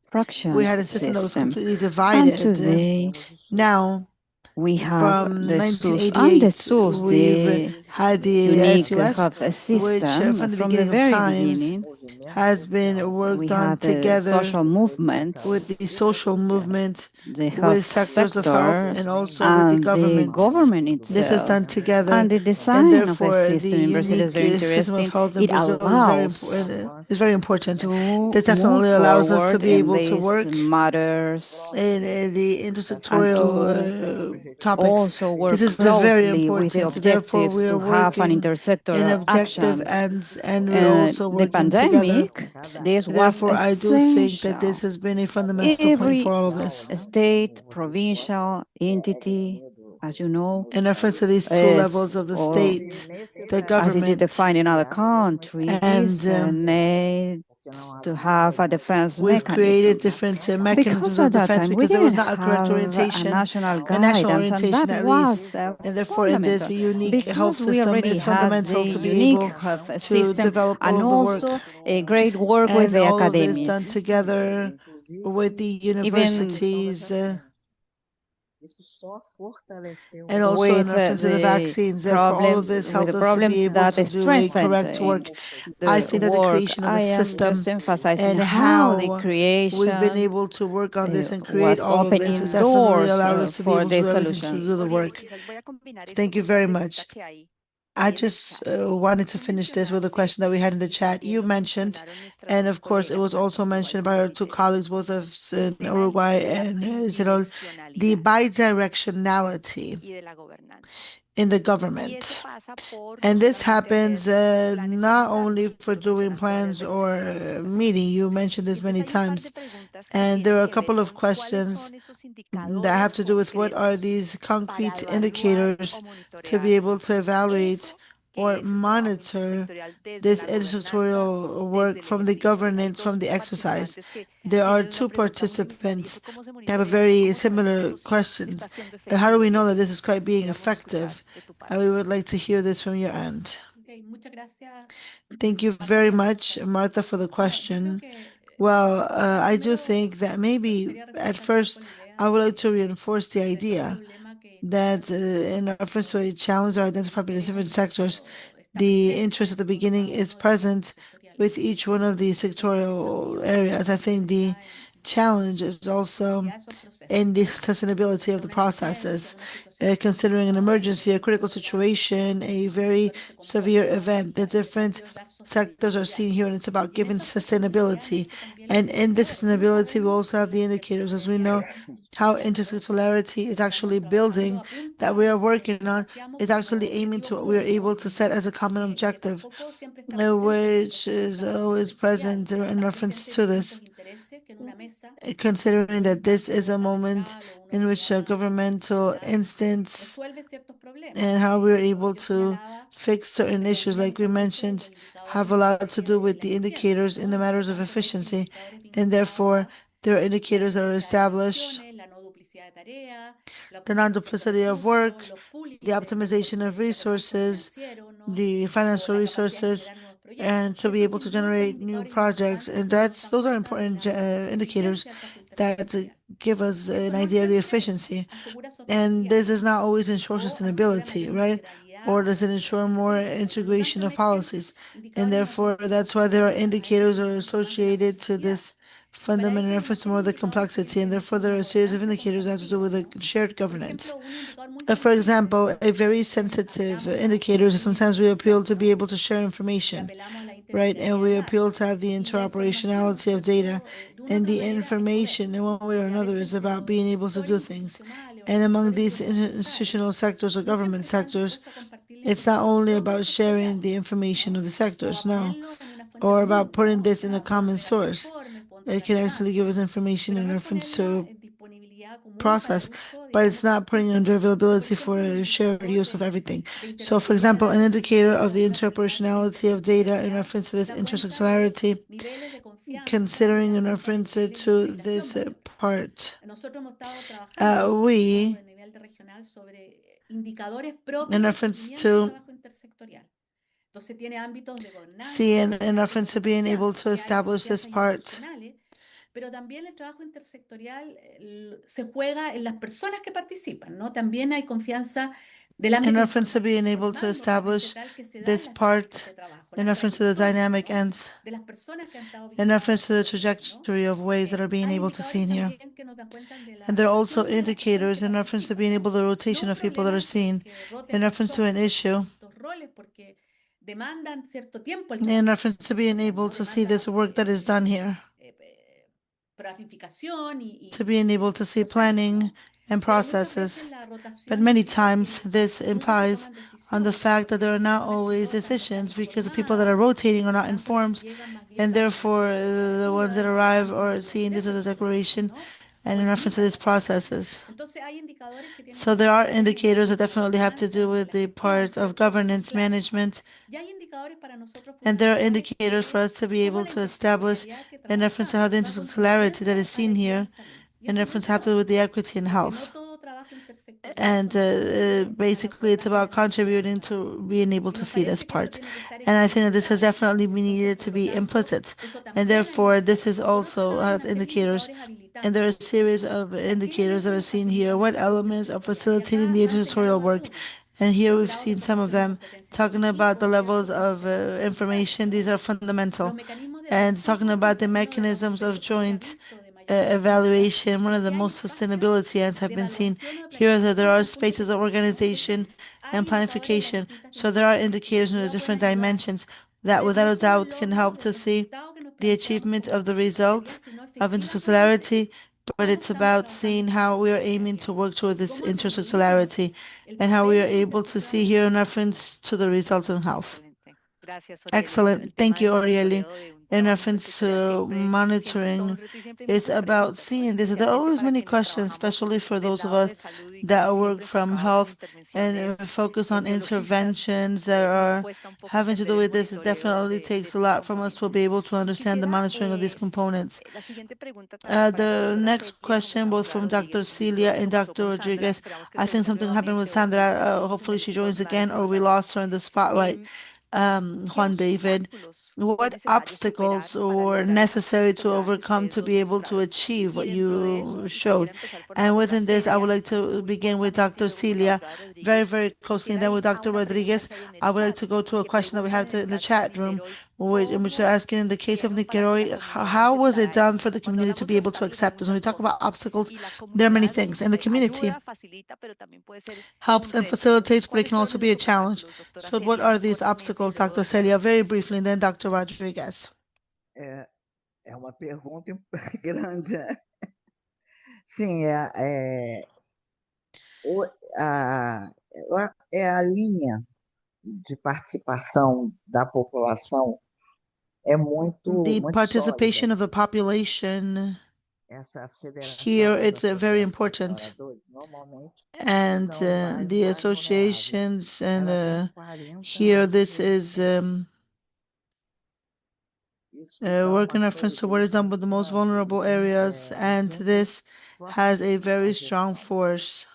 we fractioned had a system that was system. completely And divided. Nós today temos o SUS. Now, we have from the SUS and the 1988, SUS, we've the had the unique SUS, health which system. from the From the beginning of very times beginning, Movimento has been social we worked on had the together social entre a with movements, the saúde e a social sociedade. movement, the with health sectors of health, sector, and also with the and the government. government This is itself. done together, And the and design of a therefore the system in Brazil is unique very system of interesting. health in It Brazil is very O allows important. Is avanço very important. to This move definitely allows us to forward be in able to these work matters in the and intersectorial to topics. also This work is the very closely with the important. Therefore, objectives we are to have an working in intersectoral objective action. ends, and we're also The working together. pandemic, this was Therefore, I do think that this essential. has been a fundamental point for Every all of this. state, provincial, entity, as you know, In reference to these two is levels of the or state, the as it is government, defined in other countries, and needs to have a defense we've created mechanism. different Because mechanisms of at that defense time we because there was didn't not a correct have a orientation, national a national guidance, and orientation that at least. was And therefore, in this fundamental unique health because we system, already it's had the fundamental to be unique able health to system develop all and of the work, also a great work with and the all of this academy. done together with the Even universities, Isso só fortaleceu and also in with reference to the vaccines. Therefore, all of this the helped us to be problems able that to do a strengthened correct in work. I the think that the work. creation of I a am just system emphasizing and how the how we've been creation able to work on this and create was all of this has opening definitely doors allowed us to be for able to the do everything to do solutions. the work. Quizás voy a combinar esto Thank you con una very pregunta much. que I hay en el just chat. wanted to Tú finish this with a mencionaste, question that we had in the y chat. también You lo mentioned, mencionaron nuestras and dos of course, it colegas, was tanto also en Uruguay mentioned by como en our two Liberia, colleagues, both of el in tema Uruguay de la and Israel, the bidimensionalidad bidirectionality y de la gobernanza. in the Y eso government. pasa por no And this solamente hacer happens planes y not only mandatos, for tú lo doing mencionaste varias plans veces en or tu presentación. meeting. You mentioned Y this entonces many hay un par de times. preguntas que And there tienen are a que ver couple of con cuáles questions son esos that have indicadores to do with what are concretos these para concrete evaluar indicators o to be monitorear able to evaluate eso que or es el trabajo monitor intersectorial desde this la gobernanza, editorial desde work el from the ejercicio. Hay governance, from dos the exercise. participantes que There are tienen una two pregunta muy similar y es participants cómo se that have a monitorea eso, very cómo saber que similar eso sí está questions. siendo How do efectivo we y know that this is eficiente. quite being Quisiéramos escuchar effective? de tu And parte. we would like to hear this from your end. Thank you Marta, very por la much, pregunta. Martha, for the Bueno, yo creo question. que Well, quizá I do primero think that me maybe gustaría at reforzar un poco first la idea I would like to de reinforce the estos idea problemas que that in identificamos reference to a cuando challenge or identified by the different queremos sectors, o está the presente interest at the con beginning cada is uno de los present ejes sectoriales. with each one of the El sectorial desafío areas. I think the está challenge is also in the sustainability of the processes, considering an emergency, a critical situation, a very severe event. The different sectors are seen here, and it's about giving sustainability. And in this sustainability, we also have the indicators, as we know, how intersectionality is actually building, that we are working on, is actually aiming to what we are able to set as a common objective, which is always present in reference to this, considering that this is a moment in which a governmental instance and how we're able to fix certain issues, like we mentioned, have a lot to do with the indicators in the matters of efficiency, and therefore there are indicators that are established, the non-duplicity of work, the optimization of resources, the financial resources, and to be able to generate new projects. And those are important indicators that give us an idea of the efficiency. And this is not always ensure sustainability, right? Or does it ensure more integration of policies? And therefore, that's why there are indicators that are associated to this fundamental reference to more of the complexity, and therefore there are a series of indicators that have to do with the shared governance. For example, a very sensitive indicator is sometimes we appeal to be able to share information, right? And we appeal to have the interoperationality of data, and the information in one way or another is about being able to do things. And among these institutional sectors or government sectors, it's not only about sharing the information of the sectors, no, or about putting this in a common source. It can actually give us information in reference to process, but it's not putting under availability for a shared use of everything. So, for example, an indicator of the interoperationality of data in reference to this intersectionality, considering in reference to this part, we, in reference to see, in reference to being able to establish this part, pero también el trabajo intersectorial se juega en las personas que participan, ¿no? También hay confianza del in ámbito reference to being able to informal, no solamente establish tal que se da this en part, este trabajo, in la reference to the trayectoria, dynamic ¿no? ends, de las personas que han estado in reference vinculadas to al the proceso, ¿no? trajectory of ways that are being Hay able to see indicadores in here. también que nos dan cuenta de la And there are also rotación de las personas indicators que in reference to participan, being ¿no? able to the No rotation un of people that are problema seen, que roten in reference to an personas issue, en estos roles porque demandan cierto tiempo el in trabajo reference to being intersectorial, able ¿no? to see this Demanda work that is done here, planificación to being able to see procesos, planning ¿no? and Pero muchas processes. veces la But rotación many implica times que this nunca se implies toman on the decisiones fact porque that there las are not personas que always rotan no están decisions because the people that are informadas, rotating are por lo not tanto les informed, llegan más bien and las therefore opiniones the ones that negativas y por lo arrive tanto se are seeing this as entorpece a el proceso, declaration ¿no? and O in reference to limita these la rotación. processes. Entonces hay indicadores que tienen So que there ver are con el indicators that ámbito de la definitely have to do gobernanza, de with la the gestión, part of ¿cierto? Que son governance claves. management, Y hay indicadores para nosotros and there are fundamentales indicators for que us to be como able la to establish intersectorialidad que in reference to how trabajamos, the va intersectionality that comprometiendo is a la seen equidad here en salud. Y in eso es muy reference have to do with the paradójico, equity in porque health. no todo trabajo intersectorial And contribuye a la basically, it's igualdad about generalizada en contributing salud. to being able Y to nos see this parece que eso part. tiene que estar And I think that this has explicitado, ¿no? definitely Y entonces, needed por to lo be tanto, implicit. eso And también hay therefore, this indicadores. is Y por otro also lado, hay has una serie de indicators. indicadores And there are a habilitantes, ¿no? series of O sea, ¿qué indicators that are elementos seen here. What facilitan la labor elements are intersectorial? Y facilitating acá the han editorial señalado work? algunos. And here Los we've grados de seen some of información y them competencia del talking about the equipo, ¿cierto? levels Que son of elementos claves, information. ¿no? These are Los fundamental. mecanismos de And evaluación talking about the conjunta, uno de los mechanisms of aspectos que se ha joint visto de mayor sostenibilidad evaluation, one es of the que hay most espacios sustainability ends have de been seen evaluación o de here that there planificación are conjunta y spaces of equitativa, ¿no? Es organization decir, and hay indicadores en las planification. distintas So there are dimensiones que indicators sin in the duda different pueden ayudar dimensions a that ver no without a solo el doubt can logro help del to see resultado que nos the planteamos achievement como of the intersectorial, result sino of efectivamente intersectionality, but cómo it's estamos about trabajando seeing esa how we are aiming intersectorialidad to work toward y this cómo atribuimos intersectionality el and how we papel are de lo able to intersectorial see en here in nuestro proceso. reference to the results in health. Excelente. Gracias, Orieli. Bueno, el Excellent. tema Thank de you, Orieli. monitoreo de un In trabajo reference intersectorial to siempre es todo un monitoring, reto y siempre hay it's muchas about preguntas, ¿no? seeing this. There are Especialmente always para many quienes questions, trabajamos especially for del those of lado us de salud y that casi work siempre from enfocados en health and intervenciones focus on etiologistas. interventions that Nos are cuesta un poco having to entender do el with this. It monitoreo definitely de takes a estos lot from us to be componentes. able to understand the Quisiera monitoring of these components. la siguiente pregunta tanto para la The doctora next Celia como question, la both doctora from Dr. Rodríguez, insisto, Celia esto and pasó Dr. con Sandra, Rodriguez. esperamos que I se think logre something happened with nuevamente o Sandra. perdimos en Hopefully, el she joins spotlight again, una or we oración. lost her in the spotlight. ¿Qué Juan David, obstáculos fue what necesario obstacles superar para were lograr necessary to lo que overcome ustedes to dos be able to ilustraron? achieve Y what dentro de you eso, y showed? quisiera empezar por la And doctora within this, I would Celia, like to muy begin with cortamente, y Dr. luego con la Celia, doctora very, Rodríguez. very closely, and Quisiera then ir with a Dr. una pregunta Rodriguez. que hay en el I would like chat to go to y a que question that we preguntan have en el in the chat chat room, Heroic in which they're asking in the case of Nicaragua, how was it done for the community to be able to accept this? When we talk about obstacles, there are many things, and the community helps and facilitates, but it can also be a challenge. So, what are these obstacles, Dr. Celia? Very briefly, and then Dr. Rodriguez. É, é uma pergunta grande, né? Sim, o- a, é a linha de participação da população é muito, The muito sólida. participation of the population Essa here, federação das it's very associações de important. moradores, normalmente, And são mais the vulneráveis. associations, Ela tem and 40 here anos this de is existência. Isso dá work uma in reference to what is done solidez with the muito most grande vulnerable areas, e and sempre this has a fortíssima very a strong gestão force.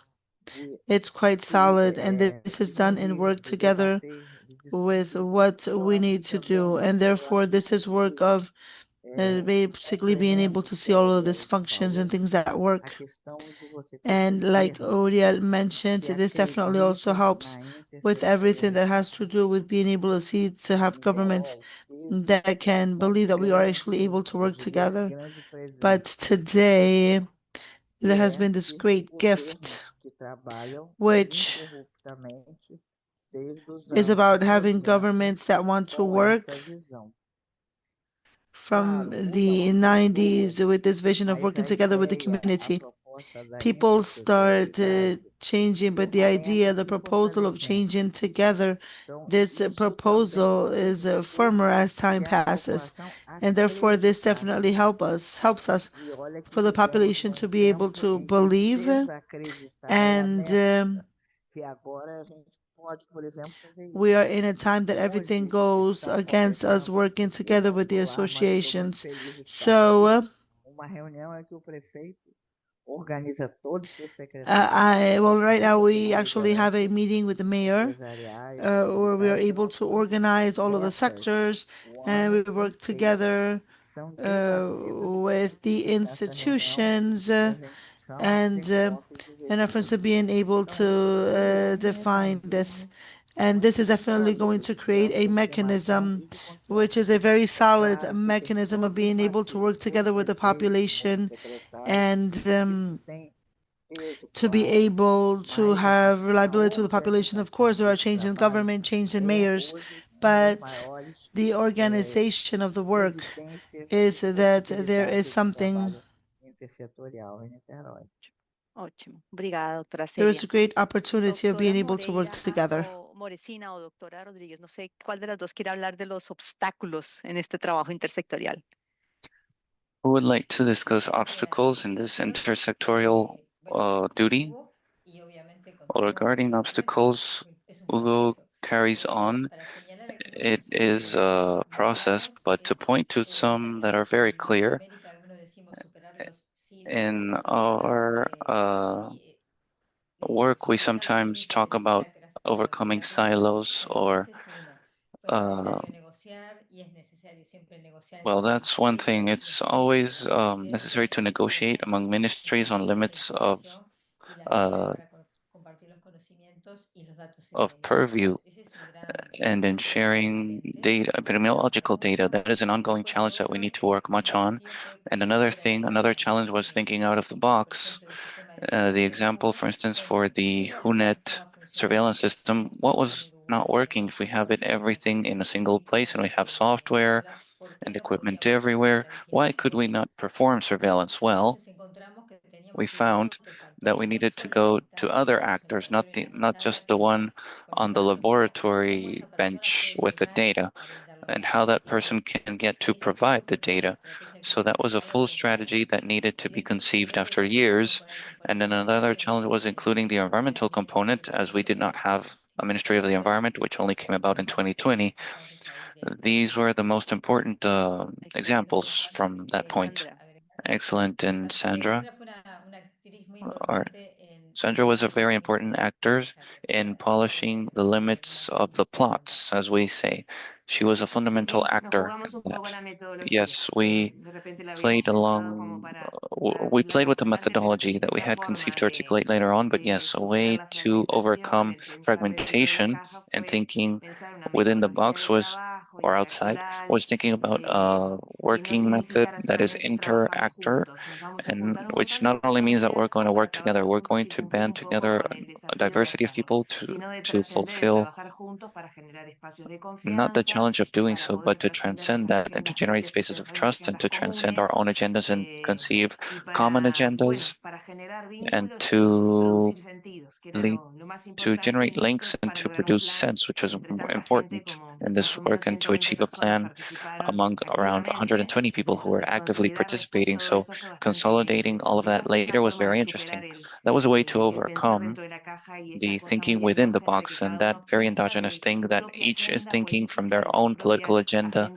de It's quite solid, and this is se done in reunir, work de together debater, de with discutir. what Eu we acho need que to do, também, and eu therefore acho this is work que of basically essa being able emerge, to que see all of these Uriel functions and falou, things that a work. questão de você ter And like governos Uriel mentioned, que this definitely also acreditem helps na with everything that has to intersectorialidade. do with being able to see, to have governments Niterói teve that can uma believe that we are actually grande, able to eu work diria, together. grande But presente, today, que there has é been this ter great gift, governos que trabalham which ininterruptamente desde os is anos about having 90 governments that want to com essa work visão. from Claro, muda the uma pessoa, 90s with this vision of mas working a together with the ideia, a community. proposta da People start intersetorialidade changing, but the permanece idea, the se proposal of fortalecendo. changing together, Então, this isso também proposal is possibilitou firmer as time que a passes, população and therefore this definitely acreditasse. helps us E olha que for the vivemos population num to be able tempo to em que believe, desacreditar é a and métrica. E agora a gente pode, por exemplo, fazer we isso. are in a time that everything Hoje goes estão, por against us exemplo, working e together não with the falar, mas estou muito associations. feliz de estar So aqui. Uma reunião é que o prefeito organiza todos os seus secretários, well, right now junta com we as actually have a lideranças meeting with the mayor, empresariais, where we are sindicatais, e able nós to formos organize all of the metas, sectors, o and we ano work inteiro, together que são debatidas with the nessa reunião institutions, que a gente chama de and encontro in reference to diretivo. being able Então, isso cria to um define this. mecanismo And this muito is definitely going sólido to de create a aproximação mechanism, e de which is confiança. a very solid Claro que tem mechanism of todos os being able to work matices, muito together with the prefeito, muito population, secretário, and isso tem peso, to be claro, able to mas a gente have tem uma reliability with the population. Of course, organização there are desse changes in trabalho, government, changes in é mayors, hoje uma das but maiores the organization of the work evidências is de that there is possibilidade de something, trabalho intersetorial em Niterói. Ótimo. Obrigada, doctora there is Celia. a great opportunity of Doctora being able to work Moreira together. o Morecina o doctora Rodríguez, no sé cuál de las dos quiere hablar de los obstáculos en este trabajo intersectorial. Who would like to discuss obstacles in this intersectorial duty? Well, regarding obstacles, Hugo carries on. It is a process, but to point to some that are very clear, in our work, we sometimes talk about overcoming silos or uh, well, that's one thing. It's always necessary to negotiate among ministries on limits uh, of purview and in sharing data, epidemiological data. That is an ongoing challenge that we need to work much on. And another thing, another challenge was thinking out of the box. The example, for instance, for the HUNET surveillance system, what was not working if we have it everything in a single place and we have software and equipment everywhere? Why could we not perform surveillance? Well, we found that we needed to go to other actors, not just the one on the laboratory bench with the data, and how that person can get to provide the data. So that was a full strategy that needed to be conceived after years. And then another challenge was including the environmental component, as we did not have a Ministry of the Environment, which only came about in 2020. These were the most important examples from that point. Excellent. And Sandra? Or Sandra was a very important actor in polishing the limits of the plots, as we say. She was a fundamental actor in that. Yes, we played along, we played with the methodology that we had conceived to articulate later on, but yes, a way to overcome fragmentation and thinking within the box was or outside, was thinking about a working method that is interactor, and which not only means that we're going to work together, we're going to band together a diversity of people to fulfill not the challenge of doing so, but to transcend that and to generate spaces of trust and to transcend our own agendas and conceive common agendas and to lead to generate links and to produce sense, which is important in this work, and to achieve a plan among around 120 people who were actively participating. So consolidating all of that later was very interesting. That was a way to overcome the thinking within the box and that very endogenous thing that each is thinking from their own political agenda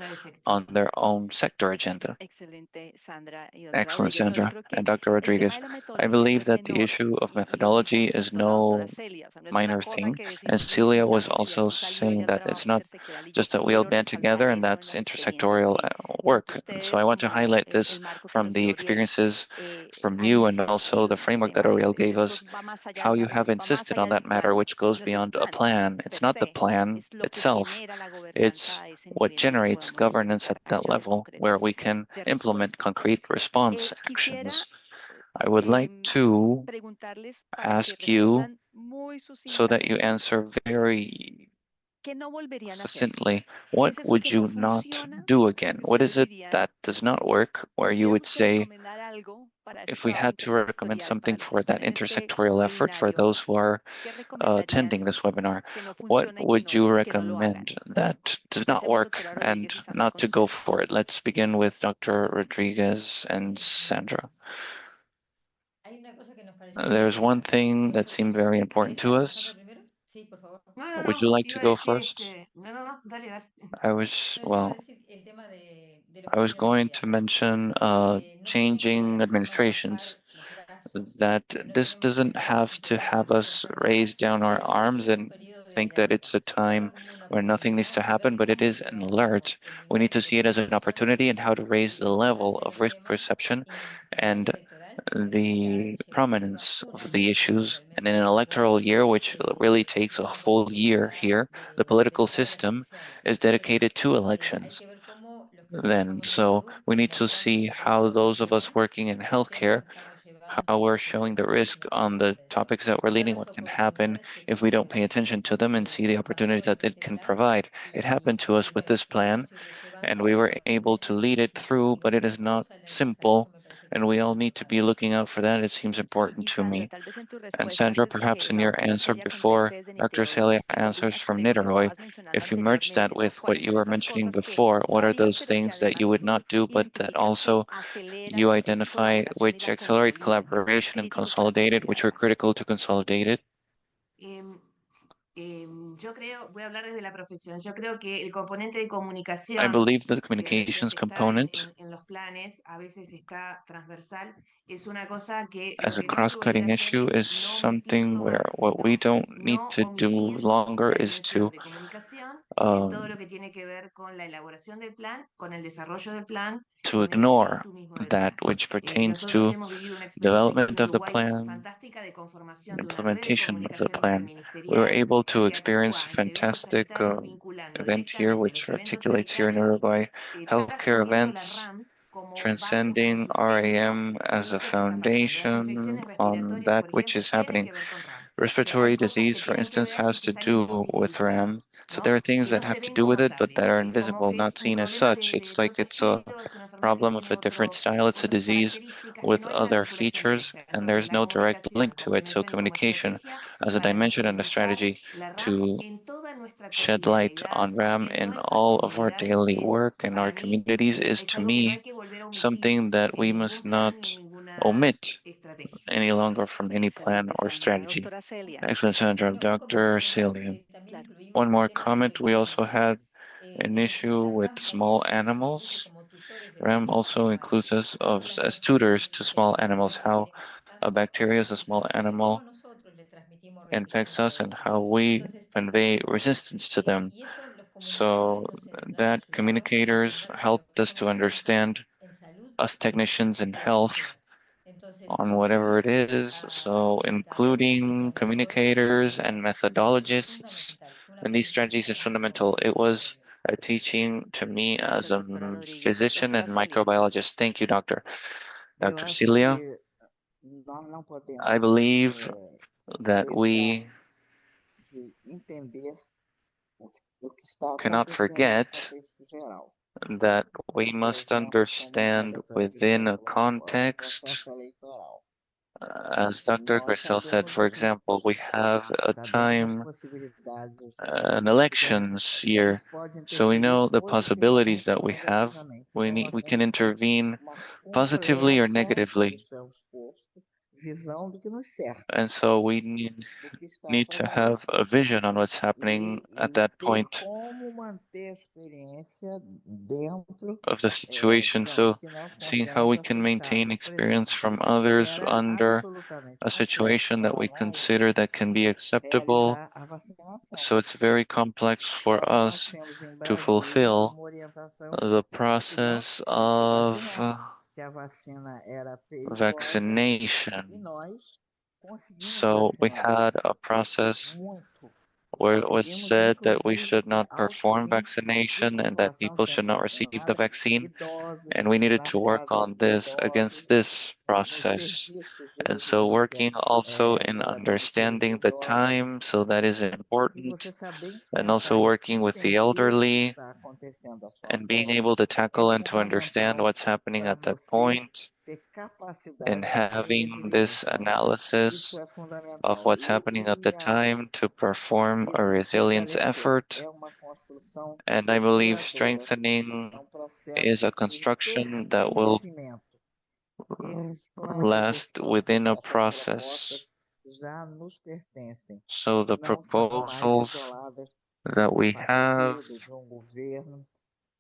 on their own sector agenda. Excelente, Sandra y doctora Excellent, Rodríguez. No, yo Sandra creo que and Dr. el tema Rodriguez. de la I metodología believe pues that es the issue enorme of y lo dijo methodology is justo la doctora no Celia. O sea, no es una minor cosa thing. que And decimos Celia was necesitamos y de also aquí salió ya saying el that trabajo it's not intersectorial y yo just that we all quiero band resaltar together and eso en that's las experiencias intersectorial que work. So ustedes I want to como highlight el this marco que from nos the dio Ariel experiences from han you and also the insistido en el framework that tema Ariel es gave esto us, va más allá how de la you have va más insisted on allá del that matter, plan. which goes No es el beyond a plan plan. It's per not the se, plan es lo que itself. genera la gobernanza It's a ese what nivel donde generates podamos governance at implementar that acciones level where concretas we can de implement respuesta. concrete response Quisiera actions. I would like to preguntarles para que ask you respondan muy so that you sucintamente answer very qué no volverían a hacer. succinctly, ¿Qué what es eso would que no you not funciona do o again? que What ustedes is it dirían, that does not work where you tendría would que say, recomendar algo para ese if we trabajo had to recommend intersectorial para something los que for están that en este intersectorial effort for webinario? those who are ¿Qué attending recomendarían this webinar, que no what funciona would you y que no lo hagan? recommend that does not Empecemos, work doctora and Rodríguez y Sandra, not con to go ustedes. for it? Let's begin with Dr. Rodriguez and Sandra. There's one thing that seemed very important to us. Would you like to go first? I was, well, I was going to mention changing administrations, that this doesn't have to have us raise down our arms and think that it's a time where nothing needs to happen, but it is an alert. We need to see it as an opportunity and how to raise the level of risk perception and the prominence of the issues. And in an electoral year, which really takes a full year here, the political system is dedicated to elections. Then, so we need to see how those of us working in healthcare, how we're showing the risk on the topics that we're leading, what can happen if we don't pay attention to them and see the opportunities that it can provide. It happened to us with this plan, and we were able to lead it through, but it is not simple, and we all need to be looking out for that. It seems important to Sandra, me. tal vez en tu And respuesta, Sandra, antes de perhaps que in la your doctora answer Celia before conteste desde Dr. Niterói, Celia y answers algunas from de que Niterói, estabas mencionando if you merge that anteriormente, with what cuáles you son were esas mentioning cosas que before, what are harían, those pero que things that you además would not do, but that identifican que also you aceleran esa identify colaboración y which la accelerate consolidan. collaboration ¿Qué and dice doctora consolidate it, Celia which are ahora? critical to consolidate it? Yo creo, voy a hablar desde la profesión, yo creo que el componente de I comunicación believe the de communications que está component en los planes, a veces está transversal, es una cosa que lo as a que no hay que volver a cross-cutting hacer issue es is no omitirlo something where más, what we ¿no? don't need No to do omitir longer la is dimensión to de comunicación en todo um, lo que tiene que ver con la elaboración del plan, con el desarrollo del plan, to con el ignore espíritu mismo del that plan. which pertains Nosotros to hemos vivido una experiencia en development of the Uruguay plan, fantástica de conformación de una red de implementation of the comunicación plan. We were interministerial able to que experience a actúa ante eventos fantastic sanitarios vinculando event here, directamente los which eventos articulates here in sanitarios y Uruguay healthcare trascendiendo la events, RAM como base, como transcending sustento RAM de as a eso que está pasando. Las foundation infecciones on respiratorias, that por which is ejemplo, tienen happening. que ver con RAM. Respiratory Hay cosas disease, que for tienen que instance, ver y has que to están do with RAM. invisibilizadas, So there ¿no? are things Que that no se have to ven do with como it, but that tales, are como invisible, que not es un seen as problema such. It's de like otro it's a estilo, es una enfermedad que problem of tiene a different style. It's a otras disease características, que with no hay una other vinculación features, directa. and Entonces, there's la no direct comunicación link to como it. So dimensión y como communication estrategia as a para dimension and a visibilizar strategy la RAM to en toda nuestra shed light cotidianeidad, on RAM en in nuestras all of our comunidades, daily es work and our para mí communities is es to algo que no hay me que volver a omitir something that en we ningún must plan ni en not ninguna omit estrategia. any longer from any plan Excelente, or Sandra. strategy. Doctora Celia, Excellent, Sandra. Dr. Celia. claro. One more comment. We also had an issue with small animals. RAM also includes us as tutors to small animals, how a bacteria is a small animal infects us and how we convey resistance to them. So that communicators helped us to understand us technicians in health on whatever it is. So including communicators and methodologists and these strategies is fundamental. It was teaching to me as Gracias, a doctora Rodríguez. physician Doctora and Celia. microbiologist. Thank you, Doctor. Eu Dr. acho Celia, que nós não I podemos believe that deixar we de entender o que está cannot acontecendo no forget contexto geral. that we Por must exemplo, como a understand doutora within Cristel a colocou, é o context. processo eleitoral. As Dr. Nós Grisel said, for example, we have a sabemos as time, possibilidades an que temos, elections e year, isso pode so we interferir know the possibilities positivamente that ou we have. negativamente. We Então, need, nós we can temos que ter intervene uma positively or completa, negatively, isso é o esforço, visão do que nos cerca, and so we do que está need para to have valer. a vision on what's happening at E that ter point como manter a experiência dentro, of the situation. digamos, So que nós seeing how consideramos we can maintain aceitável. Por experience exemplo, from others era under absolutamente a complexo situation that para we nós consider that can be acceptable. realizar a vacinação. So it's very complex for Nós us tínhamos em to Brasília fulfill uma orientação the que nós process tínhamos que of vacinar, que a vacina era perigosa e vaccination. nós conseguimos So we vacinar had a process muito. where it was Conseguimos, said that we inclusive, should ter not altos perform índices de vaccination and that população people should sendo not receive the vacinada, vaccine. idosos And we needed nas to work casas on de this against idosos, this nos process. serviços de And so residência working also in para pessoas understanding the idosas, time, so that is e você important, saber and also enfrentar isso, working with the entender o que elderly está acontecendo à sua and being volta, able to é tackle and to understand fundamental what's happening para at that você point ter and capacidade de having this resiliência. Isso analysis é of fundamental. what's happening at the time to perform a E resilience fortalecer effort. é uma construção And I believe duradoura, é strengthening um processo is a de construction that will pertencimento. Esses planos, esses last within a essas propostas process. já nos pertencem, So the não são mais proposals isoladas that de um we have partido, de um governo.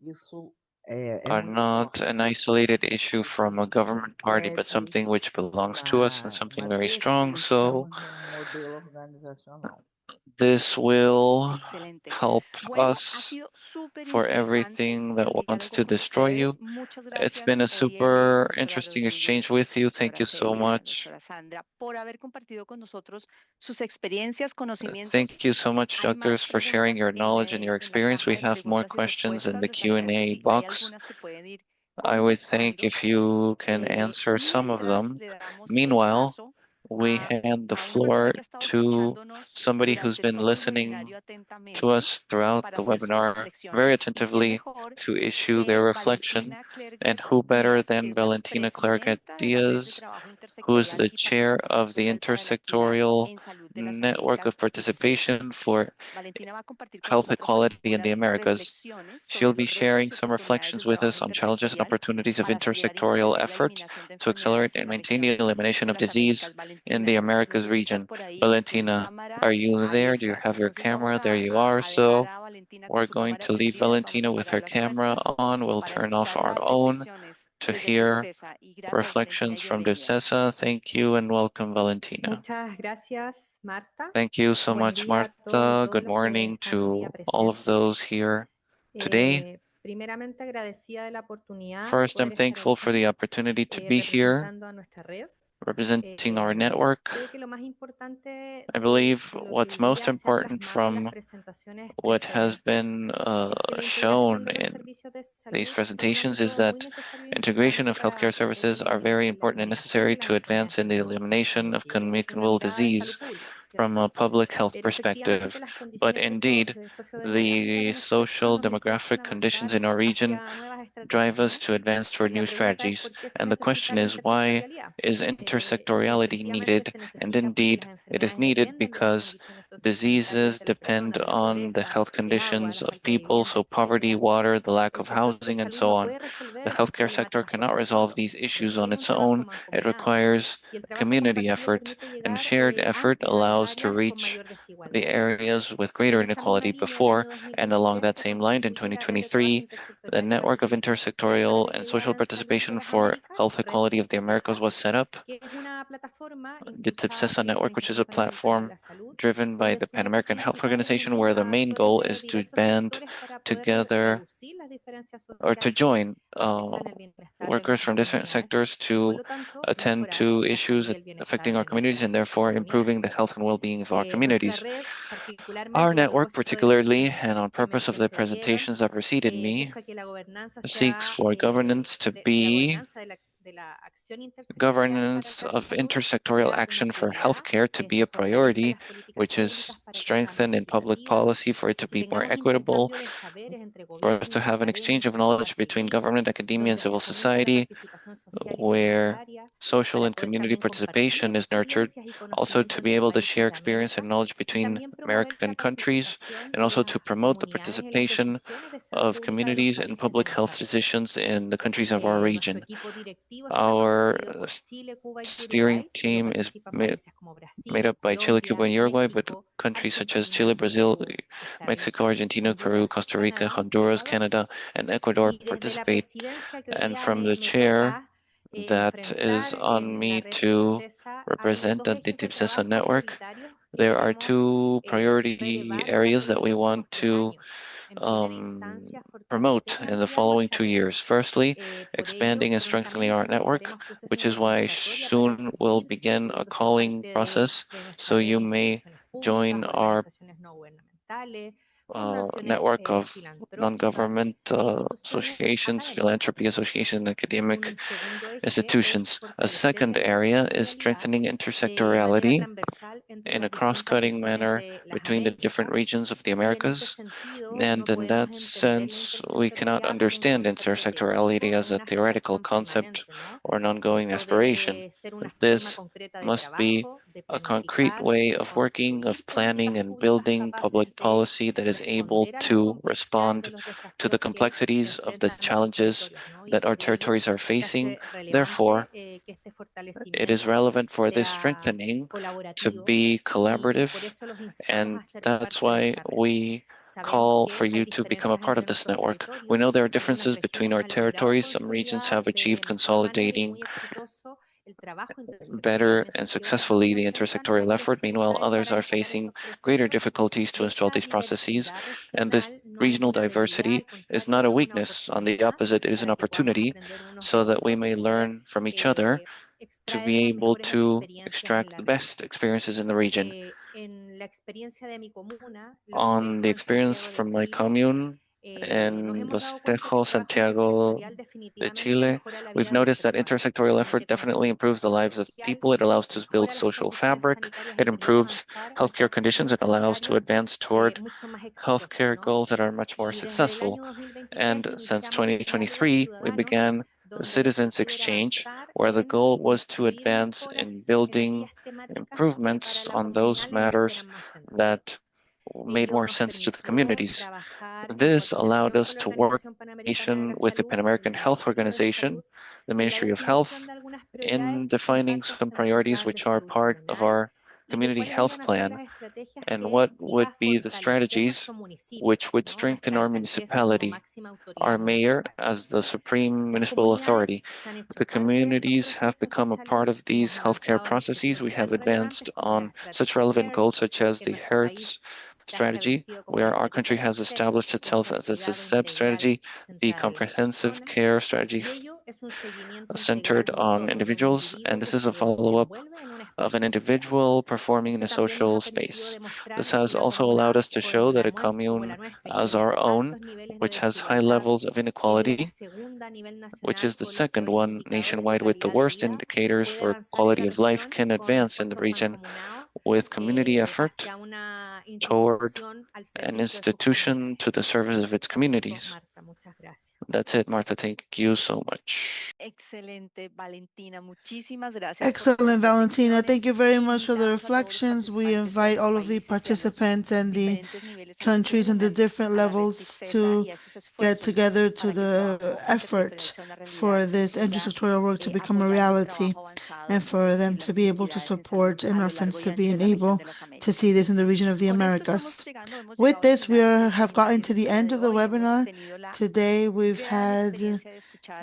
Isso é are muito not forte. an isolated issue from a government party, but Deve something which belongs to us and something uma very strong. So descrição de um modelo organizacional. this will Excelente. help Bueno, ha us sido súper for interesante everything that el wants diálogo to con destroy you. ustedes. Muchas It's been gracias, a Oriene, super doctora interesting Rodríguez, exchange with you. Thank doctora you so Celia, much. doctora Sandra, por haber compartido con nosotros sus experiencias, conocimientos. Thank you so much, Hay doctors, más for sharing preguntas your knowledge and your en la experience. caja We de have more preguntas y questions in respuestas. the Les agradezco. Q&A Sí, hay box. algunas que pueden ir I would thank contestando. if you can answer some of Mientras them. le damos el Meanwhile, paso we a, hand the a una persona floor que ha estado to escuchándonos somebody who's durante been todo el listening webinario to atentamente us throughout para the hacer sus webinar very reflexiones. Y qué attentively mejor to issue que their reflection. Valentina And Clergat who better Díaz, que than es la Valentina Clergat presidenta de la Red de Diaz, Trabajo who is Intersectorial the y chair Participación of the Social para la Equidad Intersectorial en Salud de las Network Américas, of IPSEA. participation for Valentina va a compartir con health nosotros equality in the algunas Americas. reflexiones She'll sobre be los retos sharing y some oportunidades del reflections with trabajo us on challenges and intersectorial opportunities of para acelerar y intersectorial favorecer la effort eliminación de to accelerate enfermedades en and la maintain the región elimination de of las disease Américas. in the Valentina, no sé Americas si estás region. por ahí, tu Valentina, cámara are you there? Do you abierta. have your Entonces vamos camera? There you are. a dejar So a Valentina con we're su going cámara to leave prendida y vamos a Valentina with apagar her las camera nuestras on. We'll para turn off escuchar our las own reflexiones to desde hear DIPSESA. Y gracias, Valentina, y reflections from bienvenida. Ducesa. Thank you and welcome, Valentina. Muchas gracias, Marta. Thank you so Buen much, día a todos y Martha. todas Good los que morning están hoy día to all of presentes. those here today. Primeramente agradecida de la oportunidad de First, I'm poder estar thankful for the aquí opportunity to be here representando a nuestra red. representing our network. Creo que lo más importante I believe de lo que what's hoy most día se ha important plasmado en las from presentaciones what has precedentes been es que la integración shown de los in servicios de these salud son un presentations is ámbito muy that necesario e integration importante of para healthcare services are very la important and eliminación necessary de las to advance in the enfermedades elimination of desde una communicable mirada de salud disease pública, from ¿cierto? a public health Pero efectivamente perspective. las But condiciones indeed, sociodemográficas the de nuestra región social nos impulsan demographic a conditions avanzar in our region hacia nuevas estrategias, drive us ¿no? to advance Y toward la new pregunta es strategies. por qué se And the necesita question la is, why intersectorialidad. is Y intersectoriality efectivamente needed? se And necesita porque indeed, las it is enfermedades needed dependen de las because condiciones sociosanitarias diseases de las depend personas, la on the pobreza, health el agua, conditions la of falta de people, vivienda, so poverty, etcétera. water, the lack El of sector de housing, and salud so no on. puede resolver The estas healthcare sector problemáticas por cannot sí resolve solo. these issues on Requiere un its trabajo own. It mancomunado requires y el trabajo community compartido effort, permite and llegar shared effort antes a las allows to áreas con reach mayor the desigualdad. areas with Y greater en esa misma inequality línea, el año before. And along 2023 that se same line, in constituye la Red de Trabajo 2023, the Intersectorial y network of Participación Social para intersectorial la and Equidad social en Salud de participation las for Américas, health Red equality of the Americas DIPSESA, was set up. que es una plataforma The impulsada TIPSESA por la network, which is Organización a Panamericana de platform la Salud, driven by by the Pan American Health Organization, where the main goal is to band together or to join workers from different sectors to attend to issues affecting our communities and therefore improving the health and well-being of our communities. Our network, particularly, and on purpose of the presentations that preceded me, seeks for governance to be governance of intersectoral action for healthcare to be a priority, which is strengthened in public policy for it to be more equitable, for us to have an exchange of knowledge between government, academia, and civil society, where social and community participation is nurtured, also to be able to share experience and knowledge between American countries, and also to promote the participation of communities and public health decisions in the countries of our region. Our steering team is made up by Chile, Cuba, and Uruguay, but countries such as Chile, Brazil, Mexico, Argentina, Peru, Costa Rica, Honduras, Canada, and Ecuador participate. And from the chair that is on me to represent the DTIPSESA network, there are two priority areas that we want to promote in the following 2 years. Firstly, expanding and strengthening our network, which is why soon we'll begin a calling process, so you may join our network of non-government associations, philanthropy associations, and academic institutions. A second area is strengthening intersectorality in a cross-cutting manner between the different regions of the Americas. And in that sense, we cannot understand intersectorality as a theoretical concept or an ongoing aspiration. This must be a concrete way of working, of planning and building public policy that is able to respond to the complexities of the challenges that our territories are facing. Therefore, it is relevant for this strengthening to be collaborative, and that's why we call for you to become a part of this network. We know there are differences between our territories. Some regions have achieved consolidating better and successfully the intersectoral effort. Meanwhile, others are facing greater difficulties to install these processes. And this regional diversity is not a weakness. On the opposite, it is an opportunity so that we may learn from each other to be able to extract the best experiences in the region. On the experience from my commune in Los Tejos, Santiago de Chile, we've noticed that intersectoral effort definitely improves the lives of people. It allows to build social fabric. It improves healthcare conditions. It allows to advance toward healthcare goals that are much more successful. And since 2023, we began a citizens exchange where the goal was to advance in building improvements on those matters that made more sense to the communities. This allowed us to work with the Pan American Health Organization, the Ministry of Health, in defining some priorities which are part of our community health plan, and what would be the strategies which would strengthen our municipality, our mayor as the supreme municipal authority. The communities have become a part of these healthcare processes. We have advanced on such relevant goals such as the Hertz strategy, where our country has established itself as a SEP strategy, the comprehensive care strategy centered on individuals, and this is a follow-up of an individual performing in a social space. This has also allowed us to show that a commune as our own, which has high levels of inequality, which is the second one nationwide with the worst indicators for quality of life, can advance in the region with community effort toward an institution to the service of its communities. That's it, Martha. Thank you so much. Excelente, Valentina. Muchísimas gracias por tus Excellent, Valentina. Thank you very much for the Invitamos a todos los reflections. We participantes de invite los all of the países y a los participants and the diferentes niveles countries and the institucionales different a la red levels TICSESA to y a estos get esfuerzos together to para que el the trabajo intersectorial effort sea una realidad for y this siga intersectoral work to become a apoyando el reality trabajo avanzado and for de them to las be able to entidades en salud support a lo MRFNs largo y to be ancho de la región able de las to see this in the region of the Americas. With this, have gotten to the end of the webinar. Today, we've had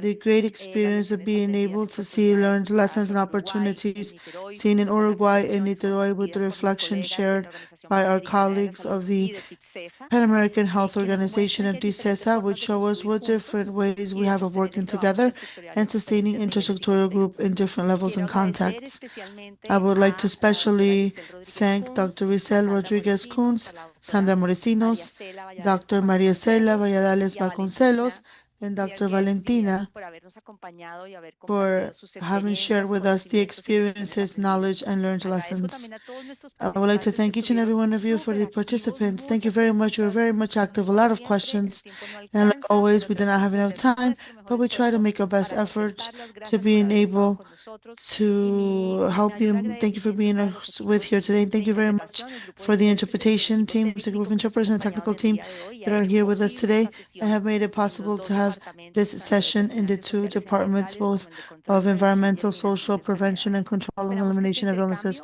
the great experience of being able to see learned lessons and opportunities seen in Uruguay and Niterói with the reflections shared by our colleagues of the Pan American Health Organization and DCESA, which show us what different ways we have of working together and sustaining intersectoral group in different levels and contexts. I would like to especially thank Dr. Risel Rodriguez Kunz, Sandra Morecinos, Dr. Maria Cela Valladares Vasconcelos, and Dr. Valentina for having shared with us the experiences, knowledge, and learned lessons. I would like to thank each and every one of you for the participants. Thank you very much. You were very much active, a lot of questions. And like always, we do not have enough time, but we try to make our best effort to being able to help you. Thank you for being with here today. And thank you very much for the interpretation team, the group of interpreters and technical team that are here with us today and have made it possible to have this session in the two departments, both of environmental, social, prevention, and control and elimination of illnesses.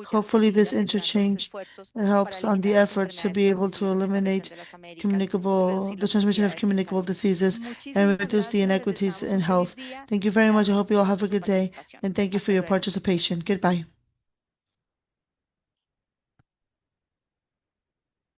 Hopefully, this interchange helps on the efforts to be able to eliminate the transmission of communicable diseases and reduce the inequities in health. Thank you very much. I hope you all have a good day, and thank you for your participation. Goodbye.